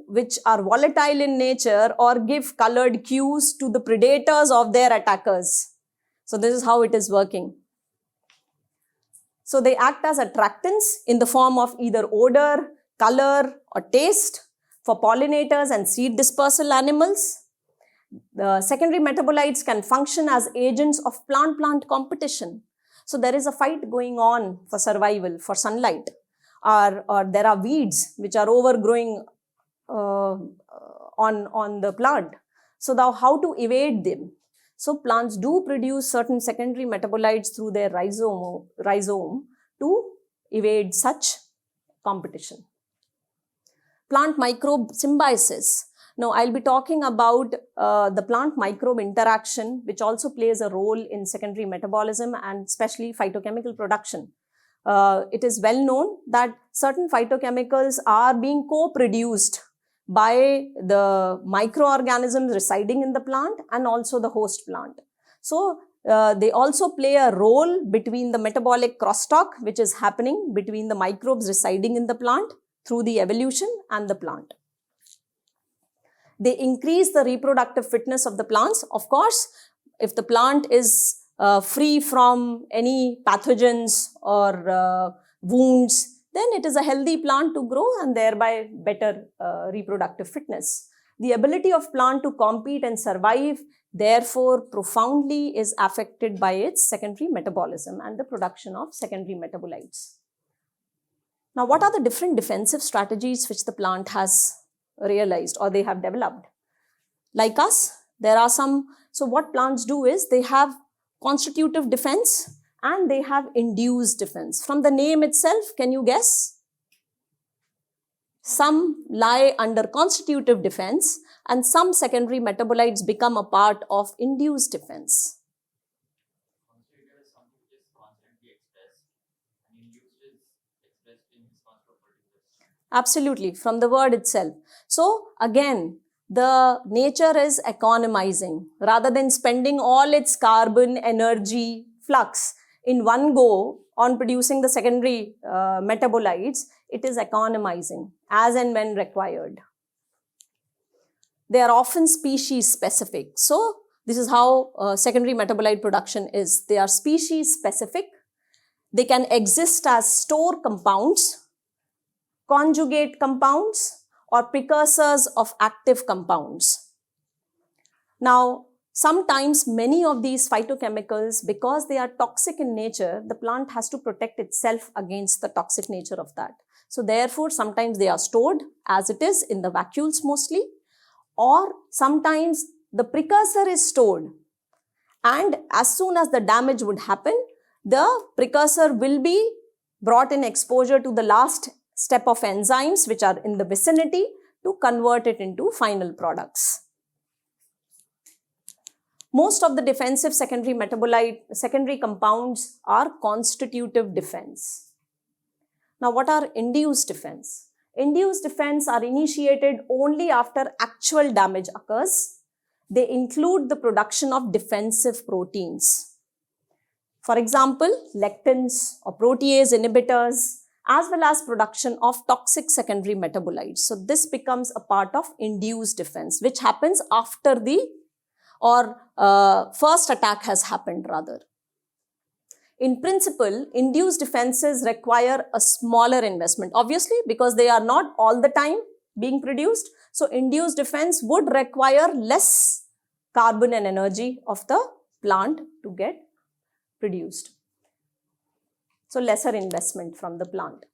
which are volatile in nature or give colored cues to the predators of their attackers. So this is how it is working. So they act as attractants in the form of either odor, color, or taste for pollinators and seed dispersal animals. The secondary metabolites can function as agents of plant-plant competition. So there is a fight going on for survival, for sunlight, or there are weeds which are overgrowing on the plant. So now how to evade them? So plants do produce certain secondary metabolites through their rhizome to evade such competition. Plant microbe symbiosis. Now I'll be talking about the plant microbe interaction, which also plays a role in secondary metabolism and especially phytochemical production. It is well known that certain phytochemicals are being co-produced by the microorganisms residing in the plant and also the host plant. So they also play a role between the metabolic crosstalk which is happening between the microbes residing in the plant through the evolution and the plant. They increase the reproductive fitness of the plants. Of course, if the plant is free from any pathogens or wounds, then it is a healthy plant to grow and thereby better reproductive fitness. The ability of plant to compete and survive, therefore, profoundly is affected by its secondary metabolism and the production of secondary metabolites. Now, what are the different defensive strategies which the plant has realized or they have developed? Like us, there are some. So what plants do is they have constitutive defense and they have induced defense. From the name itself, can you guess? Some lie under constitutive defense and some secondary metabolites become a part of induced defense. Constitutive is something which is constantly expressed and induced is expressed in response to a particular stimulus. Absolutely, from the word itself. So again, the nature is economizing. Rather than spending all its carbon, energy, flux in one go on producing the secondary metabolites, it is economizing as and when required. They are often species specific. So this is how secondary metabolite production is. They are species specific. They can exist as store compounds, conjugate compounds, or precursors of active compounds. Now, sometimes many of these phytochemicals, because they are toxic in nature, the plant has to protect itself against the toxic nature of that. So therefore, sometimes they are stored as it is in the vacuoles mostly, or sometimes the precursor is stored, and as soon as the damage would happen, the precursor will be brought in exposure to the last step of enzymes which are in the vicinity to convert it into final products. Most of the defensive secondary compounds are constitutive defense. Now, what are induced defense? Induced defense are initiated only after actual damage occurs. They include the production of defensive proteins. For example, lectins or protease inhibitors, as well as production of toxic secondary metabolites. So this becomes a part of induced defense, which happens after the first attack has happened rather. In principle, induced defenses require a smaller investment, obviously, because they are not all the time being produced. So induced defense would require less carbon and energy of the plant to get produced. So lesser investment from the plant.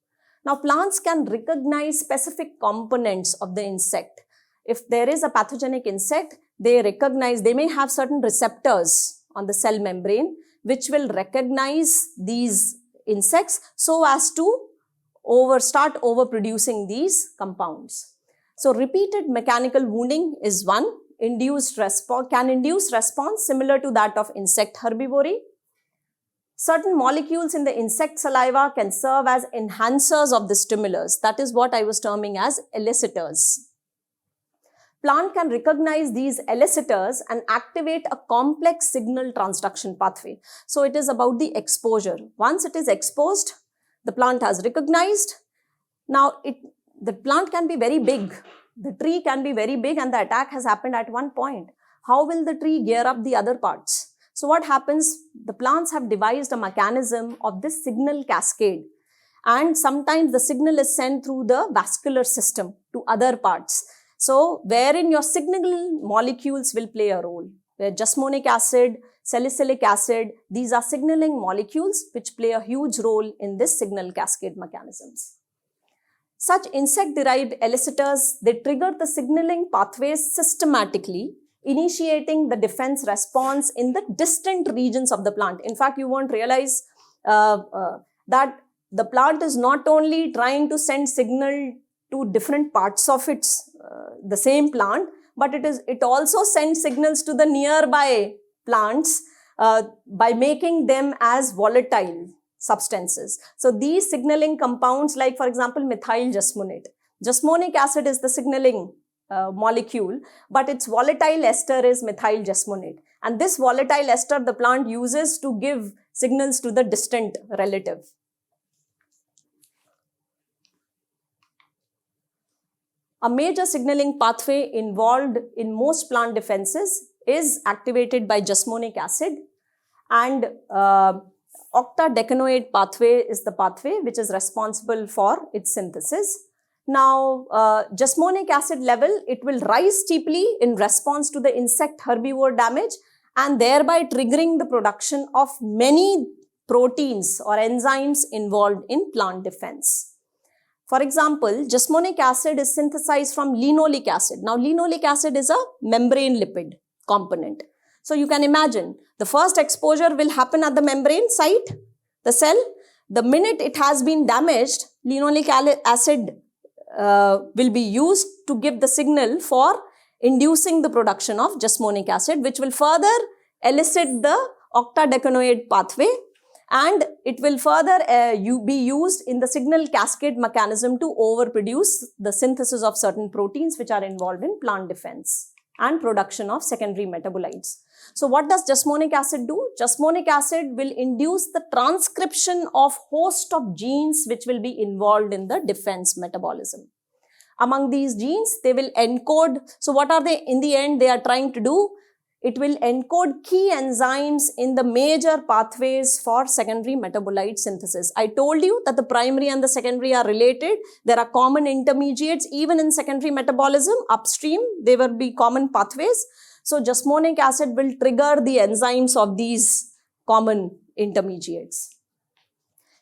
Now, plants can recognize specific components of the insect. If there is a pathogenic insect, they may have certain receptors on the cell membrane which will recognize these insects so as to start overproducing these compounds. So repeated mechanical wounding is one. Can induce response similar to that of insect herbivory. Certain molecules in the insect saliva can serve as enhancers of the stimulus. That is what I was terming as elicitors. Plant can recognize these elicitors and activate a complex signal transduction pathway. So it is about the exposure. Once it is exposed, the plant has recognized. Now the plant can be very big. The tree can be very big and the attack has happened at one point. How will the tree gear up the other parts? So what happens? The plants have devised a mechanism of this signal cascade, and sometimes the signal is sent through the vascular system to other parts. So wherein your signal molecules will play a role, where jasmonic acid, salicylic acid, these are signaling molecules which play a huge role in this signal cascade mechanisms. Such insect-derived elicitors, they trigger the signaling pathways systematically, initiating the defense response in the distant regions of the plant. In fact, you won't realize that the plant is not only trying to send signal to different parts of the same plant, but it also sends signals to the nearby plants by making them as volatile substances. So these signaling compounds, like for example methyl jasmonate. Jasmonic acid is the signaling molecule, but its volatile ester is methyl jasmonate. And this volatile ester the plant uses to give signals to the distant relative. A major signaling pathway involved in most plant defenses is activated by jasmonic acid, and octadecanoate pathway is the pathway which is responsible for its synthesis. Now, jasmonic acid level, it will rise steeply in response to the insect herbivore damage and thereby triggering the production of many proteins or enzymes involved in plant defense. For example, jasmonic acid is synthesized from linoleic acid. Now, linoleic acid is a membrane lipid component. So, you can imagine the first exposure will happen at the membrane site, the cell. The minute it has been damaged, linoleic acid will be used to give the signal for inducing the production of jasmonic acid, which will further elicit the octadecanoate pathway. and it will further be used in the signal cascade mechanism to overproduce the synthesis of certain proteins which are involved in plant defense and production of secondary metabolites. So what does jasmonic acid do? Jasmonic acid will induce the transcription of host of genes which will be involved in the defense metabolism. Among these genes, they will encode. So what are they in the end they are trying to do? It will encode key enzymes in the major pathways for secondary metabolite synthesis. I told you that the primary and the secondary are related. There are common intermediates even in secondary metabolism. Upstream, there will be common pathways. So jasmonic acid will trigger the enzymes of these common intermediates.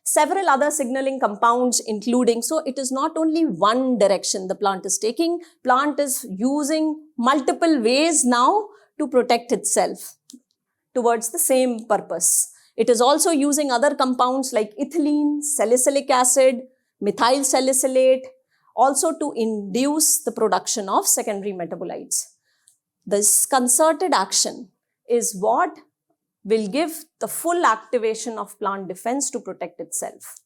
Several other signaling compounds including, so it is not only one direction the plant is taking, plant is using multiple ways now to protect itself towards the same purpose. It is also using other compounds like ethylene, salicylic acid, methyl salicylate, also to induce the production of secondary metabolites. This concerted action is what will give the full activation of plant defense to protect itself.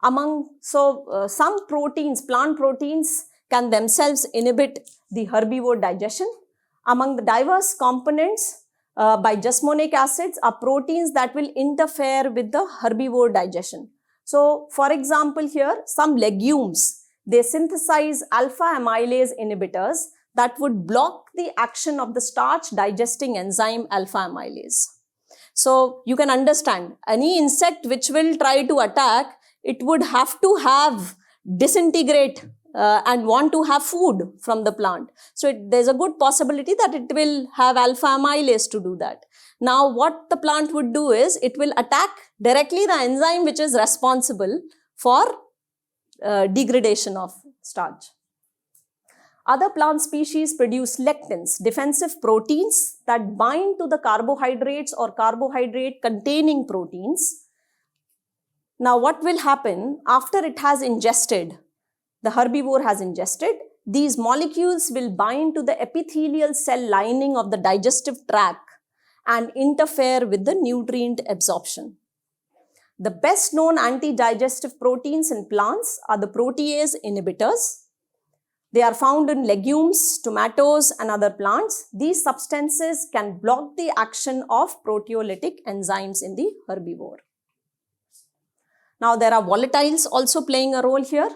Some proteins, plant proteins can themselves inhibit the herbivore digestion. Among the diverse components by jasmonic acids are proteins that will interfere with the herbivore digestion. So, for example here, some legumes, they synthesize alpha amylase inhibitors that would block the action of the starch digesting enzyme alpha amylase. So, you can understand, any insect which will try to attack, it would have to disintegrate and want to have food from the plant. So there's a good possibility that it will have alpha amylase to do that. Now what the plant would do is, it will attack directly the enzyme which is responsible for degradation of starch. Other plant species produce lectins, defensive proteins that bind to the carbohydrates or carbohydrate containing proteins. Now what will happen after it has ingested, the herbivore has ingested, these molecules will bind to the epithelial cell lining of the digestive tract and interfere with the nutrient absorption. The best known anti-digestive proteins in plants are the protease inhibitors. They are found in legumes, tomatoes and other plants. These substances can block the action of proteolytic enzymes in the herbivore. Now there are volatiles also playing a role here.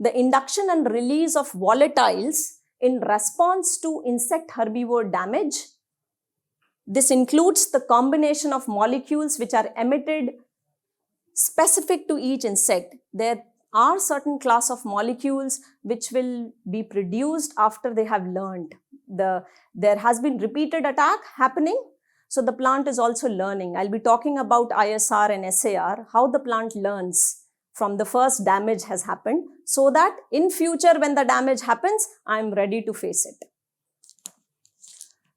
The induction and release of volatiles in response to insect herbivore damage. This includes the combination of molecules which are emitted specific to each insect. There are certain class of molecules which will be produced after they have learned. There has been repeated attack happening, so the plant is also learning. I'll be talking about ISR and SAR, how the plant learns from the first damage has happened, so that in future when the damage happens, I'm ready to face it.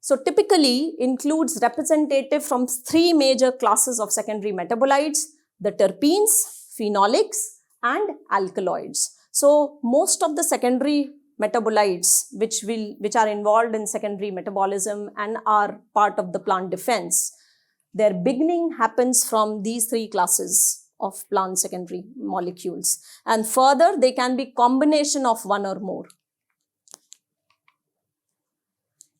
So typically includes representative from 3 major classes of secondary metabolites, the terpenes, phenolics and alkaloids. So most of the secondary metabolites which are involved in secondary metabolism and are part of the plant defense, their beginning happens from these 3 classes of plant secondary molecules, and further they can be combination of one or more.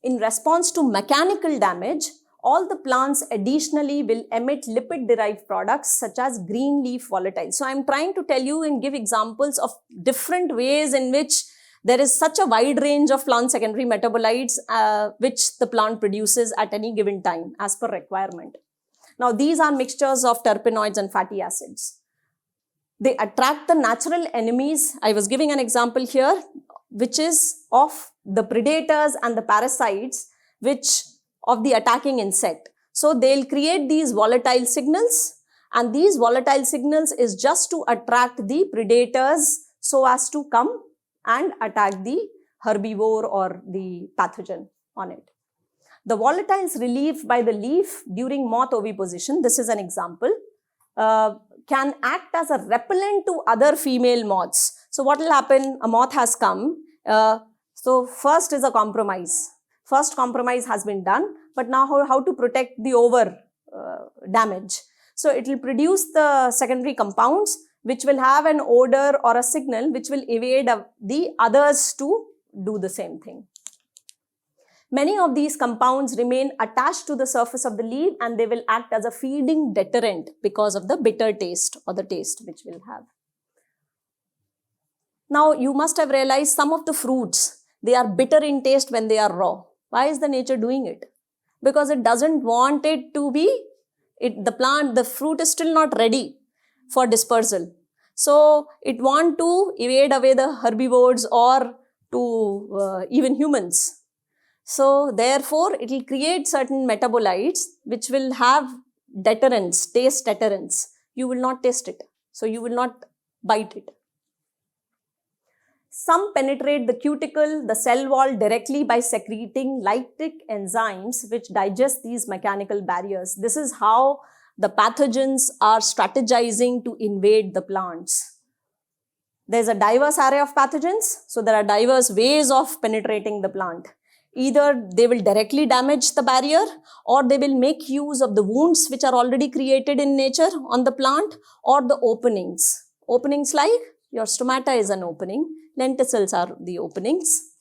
In response to mechanical damage, all the plants additionally will emit lipid-derived products such as green leaf volatiles. So I'm trying to tell you and give examples of different ways in which there is such a wide range of plant secondary metabolites which the plant produces at any given time as per requirement. Now these are mixtures of terpenoids and fatty acids. They attract the natural enemies. I was giving an example here, which is of the predators and the parasites of the attacking insect. So they'll create these volatile signals, and these volatile signals is just to attract the predators so as to come and attack the herbivore or the pathogen on it. The volatiles relieved by the leaf during moth oviposition, this is an example, can act as a repellent to other female moths. So what will happen? A moth has come. So first is a compromise. First compromise has been done, but now how to protect the damage. So it will produce the secondary compounds which will have an odor or a signal which will evade the others to do the same thing. Many of these compounds remain attached to the surface of the leaf and they will act as a feeding deterrent because of the bitter taste or the taste which will have. Now you must have realized some of the fruits, they are bitter in taste when they are raw. Why is the nature doing it? Because it doesn't want it to be, the fruit is still not ready for dispersal. So it wants to evade away the herbivores or to even humans. So therefore, it will create certain metabolites which will have deterrence, taste deterrence. You will not taste it. So you will not bite it. Some penetrate the cuticle, the cell wall directly by secreting lytic enzymes which digest these mechanical barriers. This is how the pathogens are strategizing to invade the plants. There's a diverse array of pathogens, so there are diverse ways of penetrating the plant. Either they will directly damage the barrier or they will make use of the wounds which are already created in nature on the plant or the openings. Openings like your stomata is an opening, lenticels are the openings.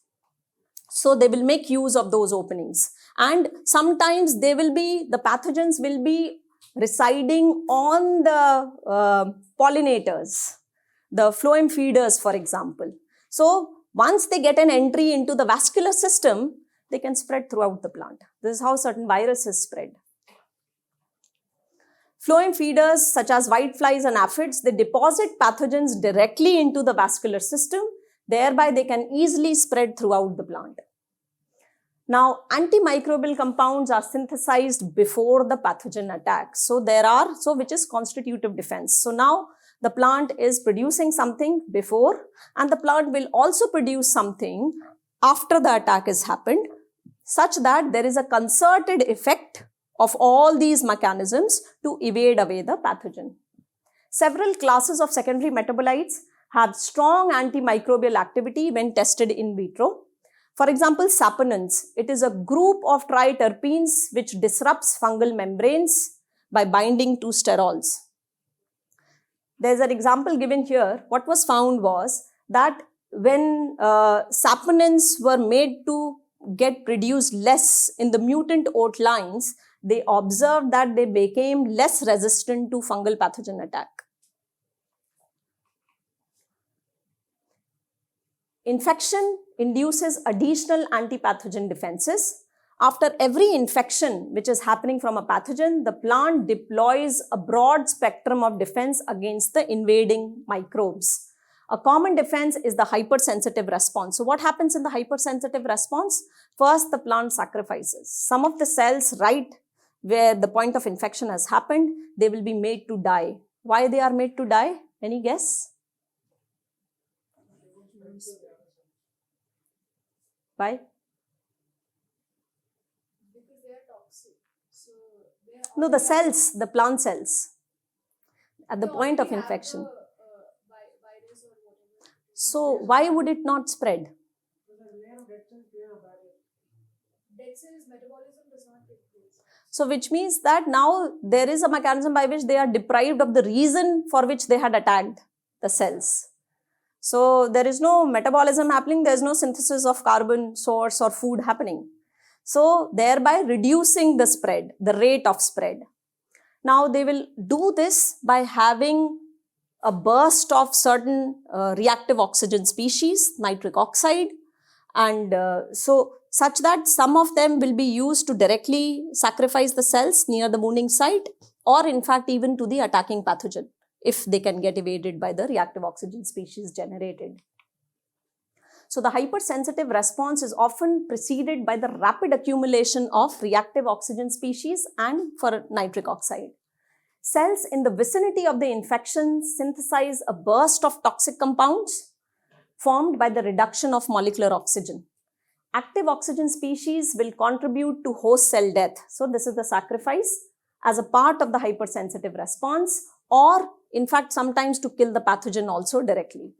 So they will make use of those openings. And sometimes the pathogens will be residing on the pollinators, the phloem feeders, for example. So once they get an entry into the vascular system, they can spread throughout the plant. This is how certain viruses spread. Phloem feeders such as whiteflies and aphids, they deposit pathogens directly into the vascular system. Thereby, they can easily spread throughout the plant. Now, antimicrobial compounds are synthesized before the pathogen attack. So which is constitutive defense. So now the plant is producing something before and the plant will also produce something after the attack has happened, such that there is a concerted effect of all these mechanisms to evade away the pathogen. Several classes of secondary metabolites have strong antimicrobial activity when tested in vitro. For example, saponins. It is a group of triterpenes which disrupts fungal membranes by binding to sterols. There's an example given here. What was found was that when saponins were made to get produced less in the mutant oat lines, they observed that they became less resistant to fungal pathogen attack. Infection induces additional antipathogen defenses. After every infection which is happening from a pathogen, the plant deploys a broad spectrum of defense against the invading microbes. A common defense is the hypersensitive response. So what happens in the hypersensitive response? First, the plant sacrifices. Some of the cells right where the point of infection has happened, they will be made to die. Why they are made to die? Any guess? Why? Because they are toxic. So they are No, the cells, the plant cells at the they point of already have infection. the, virus or whatever. So why would it not spread? Dead cells metabolism does not take place. So which means that now there is a mechanism by which they are deprived of the reason for which they had attacked the cells. So there is no metabolism happening, there is no synthesis of carbon source or food happening. So thereby reducing the spread, the rate of spread. Now they will do this by having a burst of certain reactive oxygen species, nitric oxide, and so such that some of them will be used to directly sacrifice the cells near the wounding site or in fact even to the attacking pathogen if they can get evaded by the reactive oxygen species generated. So the hypersensitive response is often preceded by the rapid accumulation of reactive oxygen species and for nitric oxide. Cells in the vicinity of the infection synthesize a burst of toxic compounds formed by the reduction of molecular oxygen. Active oxygen species will contribute to host cell death. So this is the sacrifice as a part of the hypersensitive response, or in fact sometimes to kill the pathogen also directly.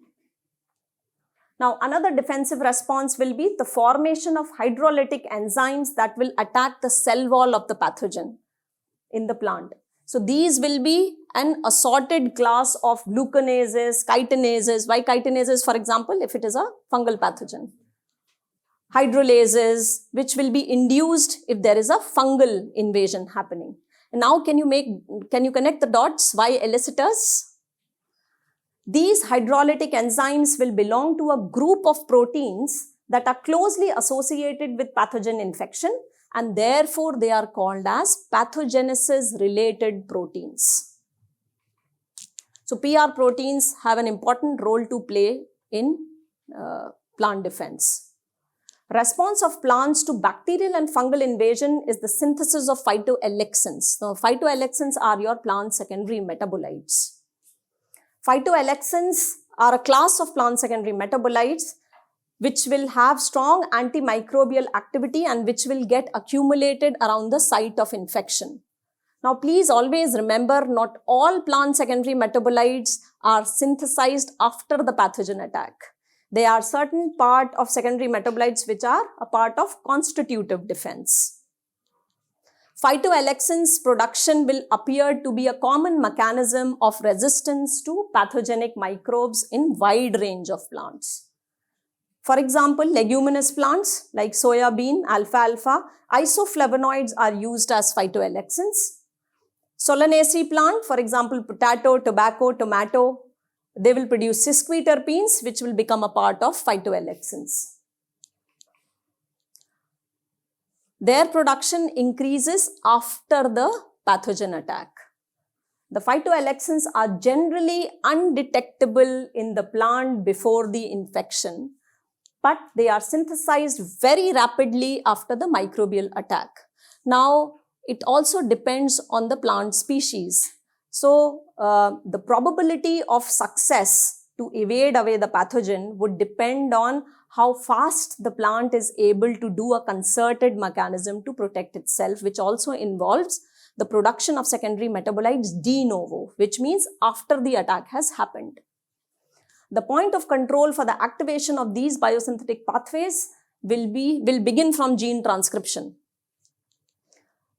Now another defensive response will be the formation of hydrolytic enzymes that will attack the cell wall of the pathogen. in the plant. So these will be an assorted class of glucanases, chitinases. Why chitinases, for example, if it is a fungal pathogen? Hydrolases, which will be induced if there is a fungal invasion happening. And now can you connect the dots? Why elicitors? These hydrolytic enzymes will belong to a group of proteins that are closely associated with pathogen infection, and therefore they are called as pathogenesis related proteins. So PR proteins have an important role to play in plant defense. Response of plants to bacterial and fungal invasion is the synthesis of phytoalexins. Now, phytoalexins are your plant secondary metabolites. Phytoalexins are a class of plant secondary metabolites which will have strong antimicrobial activity and which will get accumulated around the site of infection. Now, please always remember, not all plant secondary metabolites are synthesized after the pathogen attack. They are certain part of secondary metabolites which are a part of constitutive defense. Phytoalexins production will appear to be a common mechanism of resistance to pathogenic microbes in wide range of plants. For example, leguminous plants like soya bean, alfalfa, isoflavonoids are used as phytoalexins. Solanaceae plant, for example, potato, tobacco, tomato, they will produce sesquiterpenes which will become a part of phytoalexins. Their production increases after the pathogen attack. The phytoalexins are generally undetectable in the plant before the infection, but they are synthesized very rapidly after the microbial attack. Now, it also depends on the plant species. So, the probability of success to evade away the pathogen would depend on how fast the plant is able to do a concerted mechanism to protect itself, which also involves the production of secondary metabolites de novo, which means after the attack has happened. The point of control for the activation of these biosynthetic pathways will begin from gene transcription.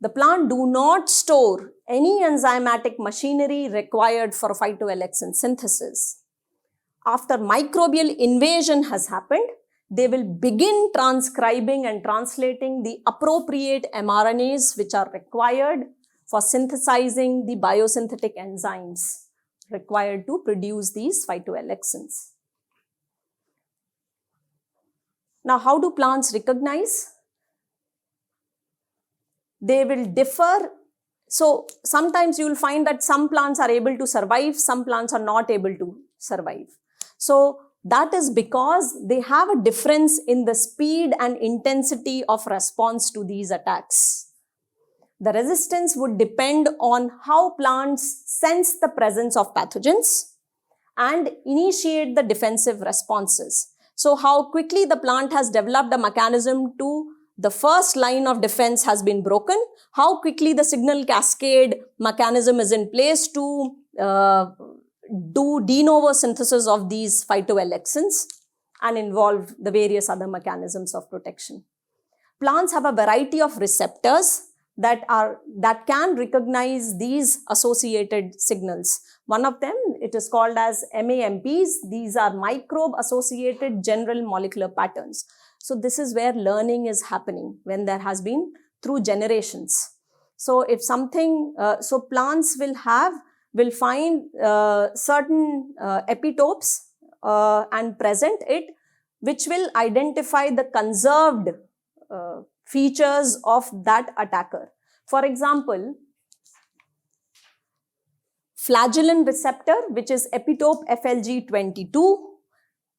The plant do not store any enzymatic machinery required for phytoalexin synthesis. After microbial invasion has happened, they will begin transcribing and translating the appropriate mRNAs which are required for synthesizing the biosynthetic enzymes required to produce these phytoalexins. Now, how do plants recognize? They will differ. So, sometimes you will find that some plants are able to survive, some plants are not able to survive. So, that is because they have a difference in the speed and intensity of response to these attacks. The resistance would depend on how plants sense the presence of pathogens and initiate the defensive responses. So, how quickly the plant has developed a mechanism to the first line of defense has been broken, how quickly the signal cascade mechanism is in place to do de novo synthesis of these phytoalexins and involve the various other mechanisms of protection. Plants have a variety of receptors that can recognize these associated signals. One of them, it is called as MAMPs. These are microbe associated general molecular patterns. So this is where learning is happening when there has been through generations. So if something, so plants will find certain epitopes and present it, which will identify the conserved features of that attacker. For example, flagellin receptor, which is epitope FLG22,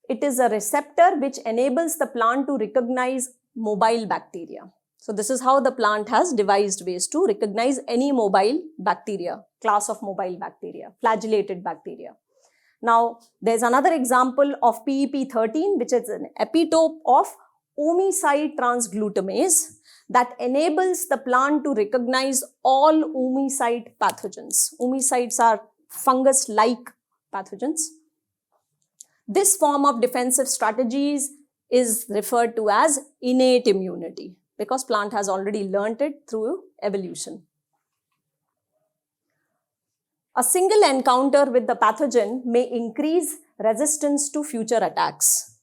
it is a receptor which enables the plant to recognize mobile bacteria. So this is how the plant has devised ways to recognize any mobile bacteria, class of mobile bacteria, flagellated bacteria. Now, there's another example of PEP13, which is an epitope of oomycete transglutamase that enables the plant to recognize all oomycete pathogens. Oomycetes are fungus-like pathogens. This form of defensive strategies is referred to as innate immunity because plant has already learnt it through evolution. A single encounter with the pathogen may increase resistance to future attacks.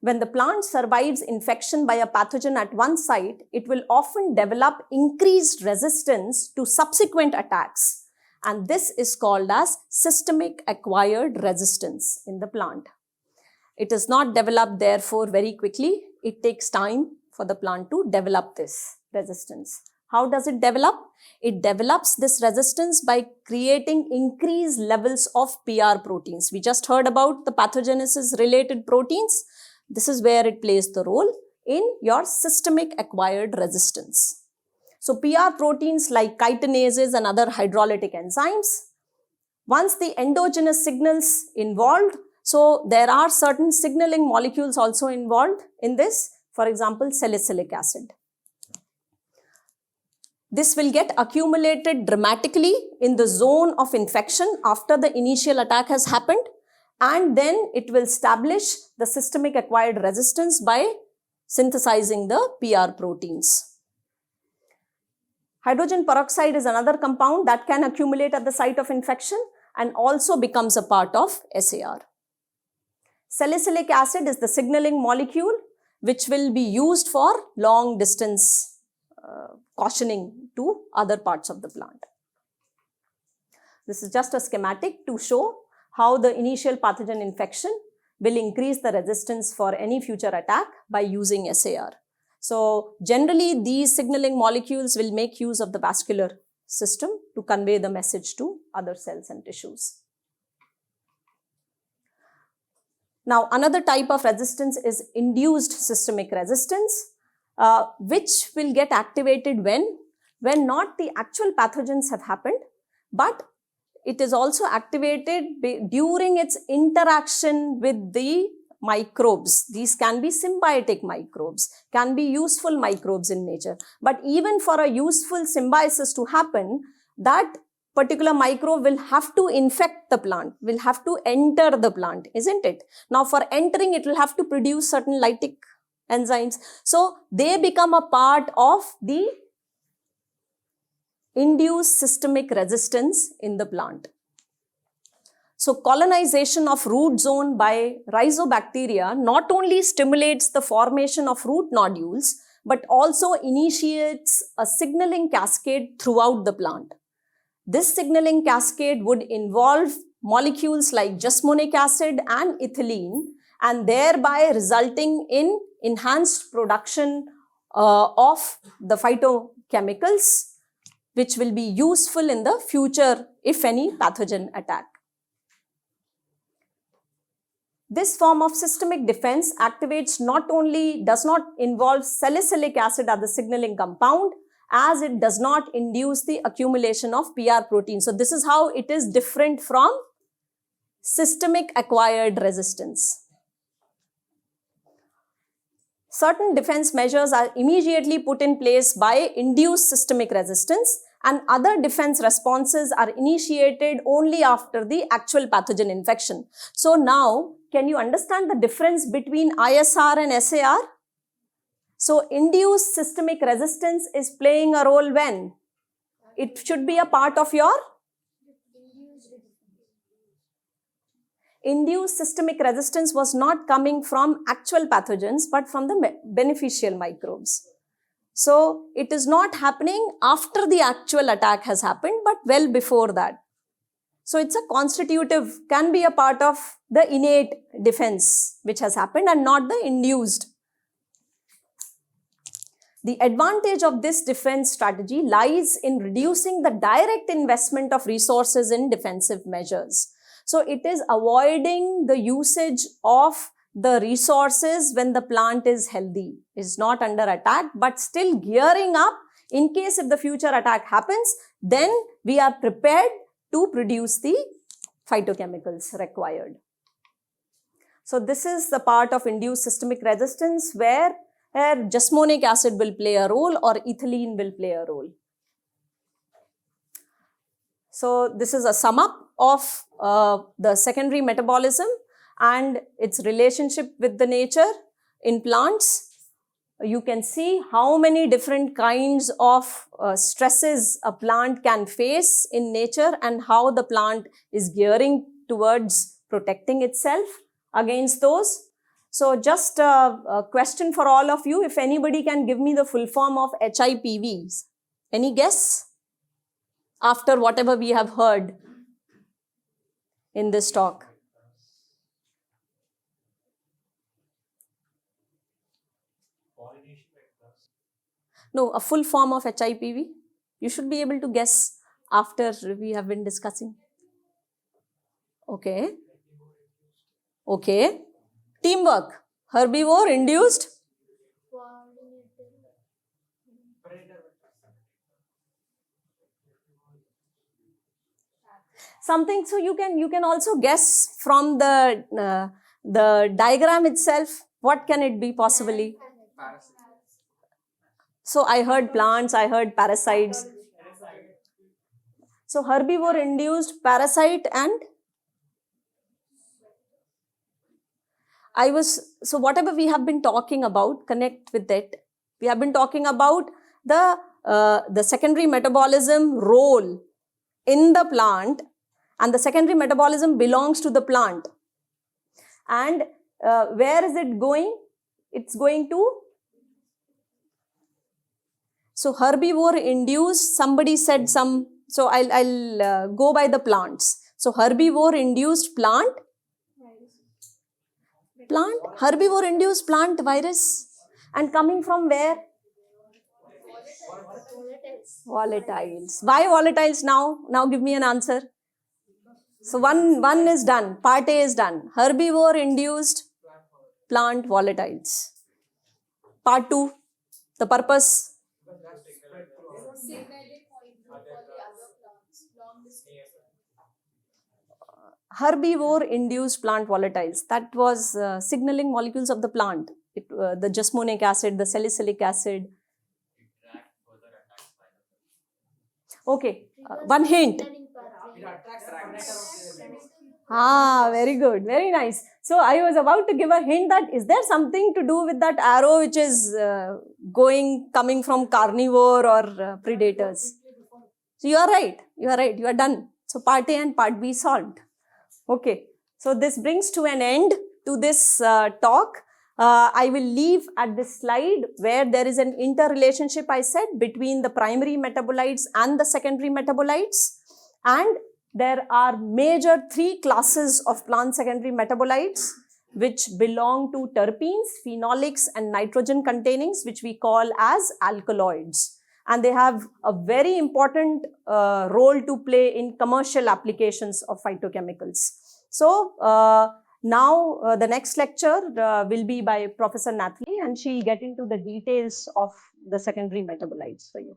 When the plant survives infection by a pathogen at one site, it will often develop increased resistance to subsequent attacks. And this is called as systemic acquired resistance in the plant. It is not developed therefore very quickly. It takes time for the plant to develop this resistance. How does it develop? It develops this resistance by creating increased levels of PR proteins. We just heard about the pathogenesis related proteins. This is where it plays the role in your systemic acquired resistance. So PR proteins like chitinases and other hydrolytic enzymes, once the endogenous signals involved, so there are certain signaling molecules also involved in this, for example, salicylic acid. This will get accumulated dramatically in the zone of infection after the initial attack has happened, and then it will establish the systemic acquired resistance by synthesizing the PR proteins. Hydrogen peroxide is another compound that can accumulate at the site of infection and also becomes a part of SAR. Salicylic acid is the signaling molecule which will be used for long distance cautioning to other parts of the plant. This is just a schematic to show how the initial pathogen infection will increase the resistance for any future attack by using SAR. So generally these signaling molecules will make use of the vascular system to convey the message to other cells and tissues. Now another type of resistance is induced systemic resistance, which will get activated when not the actual pathogens have happened, but it is also activated during its interaction with the microbes. These can be symbiotic microbes, can be useful microbes in nature. But even for a useful symbiosis to happen, that particular microbe will have to infect the plant, will have to enter the plant, isn't it? Now for entering, it will have to produce certain lytic enzymes. So they become a part of the induced systemic resistance in the plant. So colonization of root zone by rhizobacteria not only stimulates the formation of root nodules, but also initiates a signaling cascade throughout the plant. This signaling cascade would involve molecules like jasmonic acid and ethylene, and thereby resulting in enhanced production of the phytochemicals, which will be useful in the future if any pathogen attack. This form of systemic defense does not involve salicylic acid as the signaling compound, as it does not induce the accumulation of PR protein. So this is how it is different from systemic acquired resistance. Certain defense measures are immediately put in place by induced systemic resistance, and other defense responses are initiated only after the actual pathogen infection. So now, can you understand the difference between ISR and SAR? So induced systemic resistance is playing a role when? It should be a part of your induced systemic resistance was not coming from actual pathogens, but from the beneficial microbes. So it is not happening after the actual attack has happened, but well before that. So it's a constitutive, can be a part of the innate defense which has happened and not the induced. The advantage of this defense strategy lies in reducing the direct investment of resources in defensive measures. So it is avoiding the usage of the resources when the plant is healthy, is not under attack, but still gearing up in case if the future attack happens, then we are prepared to produce the phytochemicals required. So this is the part of induced systemic resistance where jasmonic acid will play a role or ethylene will play a role. So this is a sum up of the secondary metabolism and its relationship with the nature in plants. you can see how many different kinds of stresses a plant can face in nature and how the plant is gearing towards protecting itself against those. So just a question for all of you, if anybody can give me the full form of HIPVs. Any guess? After whatever we have heard in this talk. Pollination vectors. No, a full form of HIPV. You should be able to guess after we have been discussing. Okay. Okay. Teamwork. Herbivore induced. Something, so you can also guess from the diagram itself, what can it be possibly? So I heard plants, I heard parasites. So herbivore induced parasite and so whatever we have been talking about, connect with it. We have been talking about the secondary metabolism role in the plant, and the secondary metabolism belongs to the plant. And where is it going? It's going to, so herbivore induced, somebody said some, so I'll go by the plants. So herbivore induced plant, herbivore induced plant virus, and coming from where? Volatiles. Why volatiles now? Now give me an answer. So one is done, part A is done. Herbivore induced plant volatiles. Part 2, the purpose. Signaling molecule for the other plants. Long distance. Herbivore induced plant volatiles. That was signaling molecules of the plant. The jasmonic acid, the salicylic acid. Interact further attacks by the Okay, one hint. Very good, very nice. So I was about to give a hint that is there something to do with that arrow which is coming from carnivore or predators. So you are right, you are done. So part A and part B solved. Okay, so this brings to an end to this talk. I will leave at this slide where there is an interrelationship, I said, between the primary metabolites and the secondary metabolites. And there are major 3 classes of plant secondary metabolites which belong to terpenes, phenolics and nitrogen containing, which we call as alkaloids. And they have a very important role to play in commercial applications of phytochemicals. So now the next lecture will be by Professor Nathalie, and she'll get into the details of the secondary metabolites for you.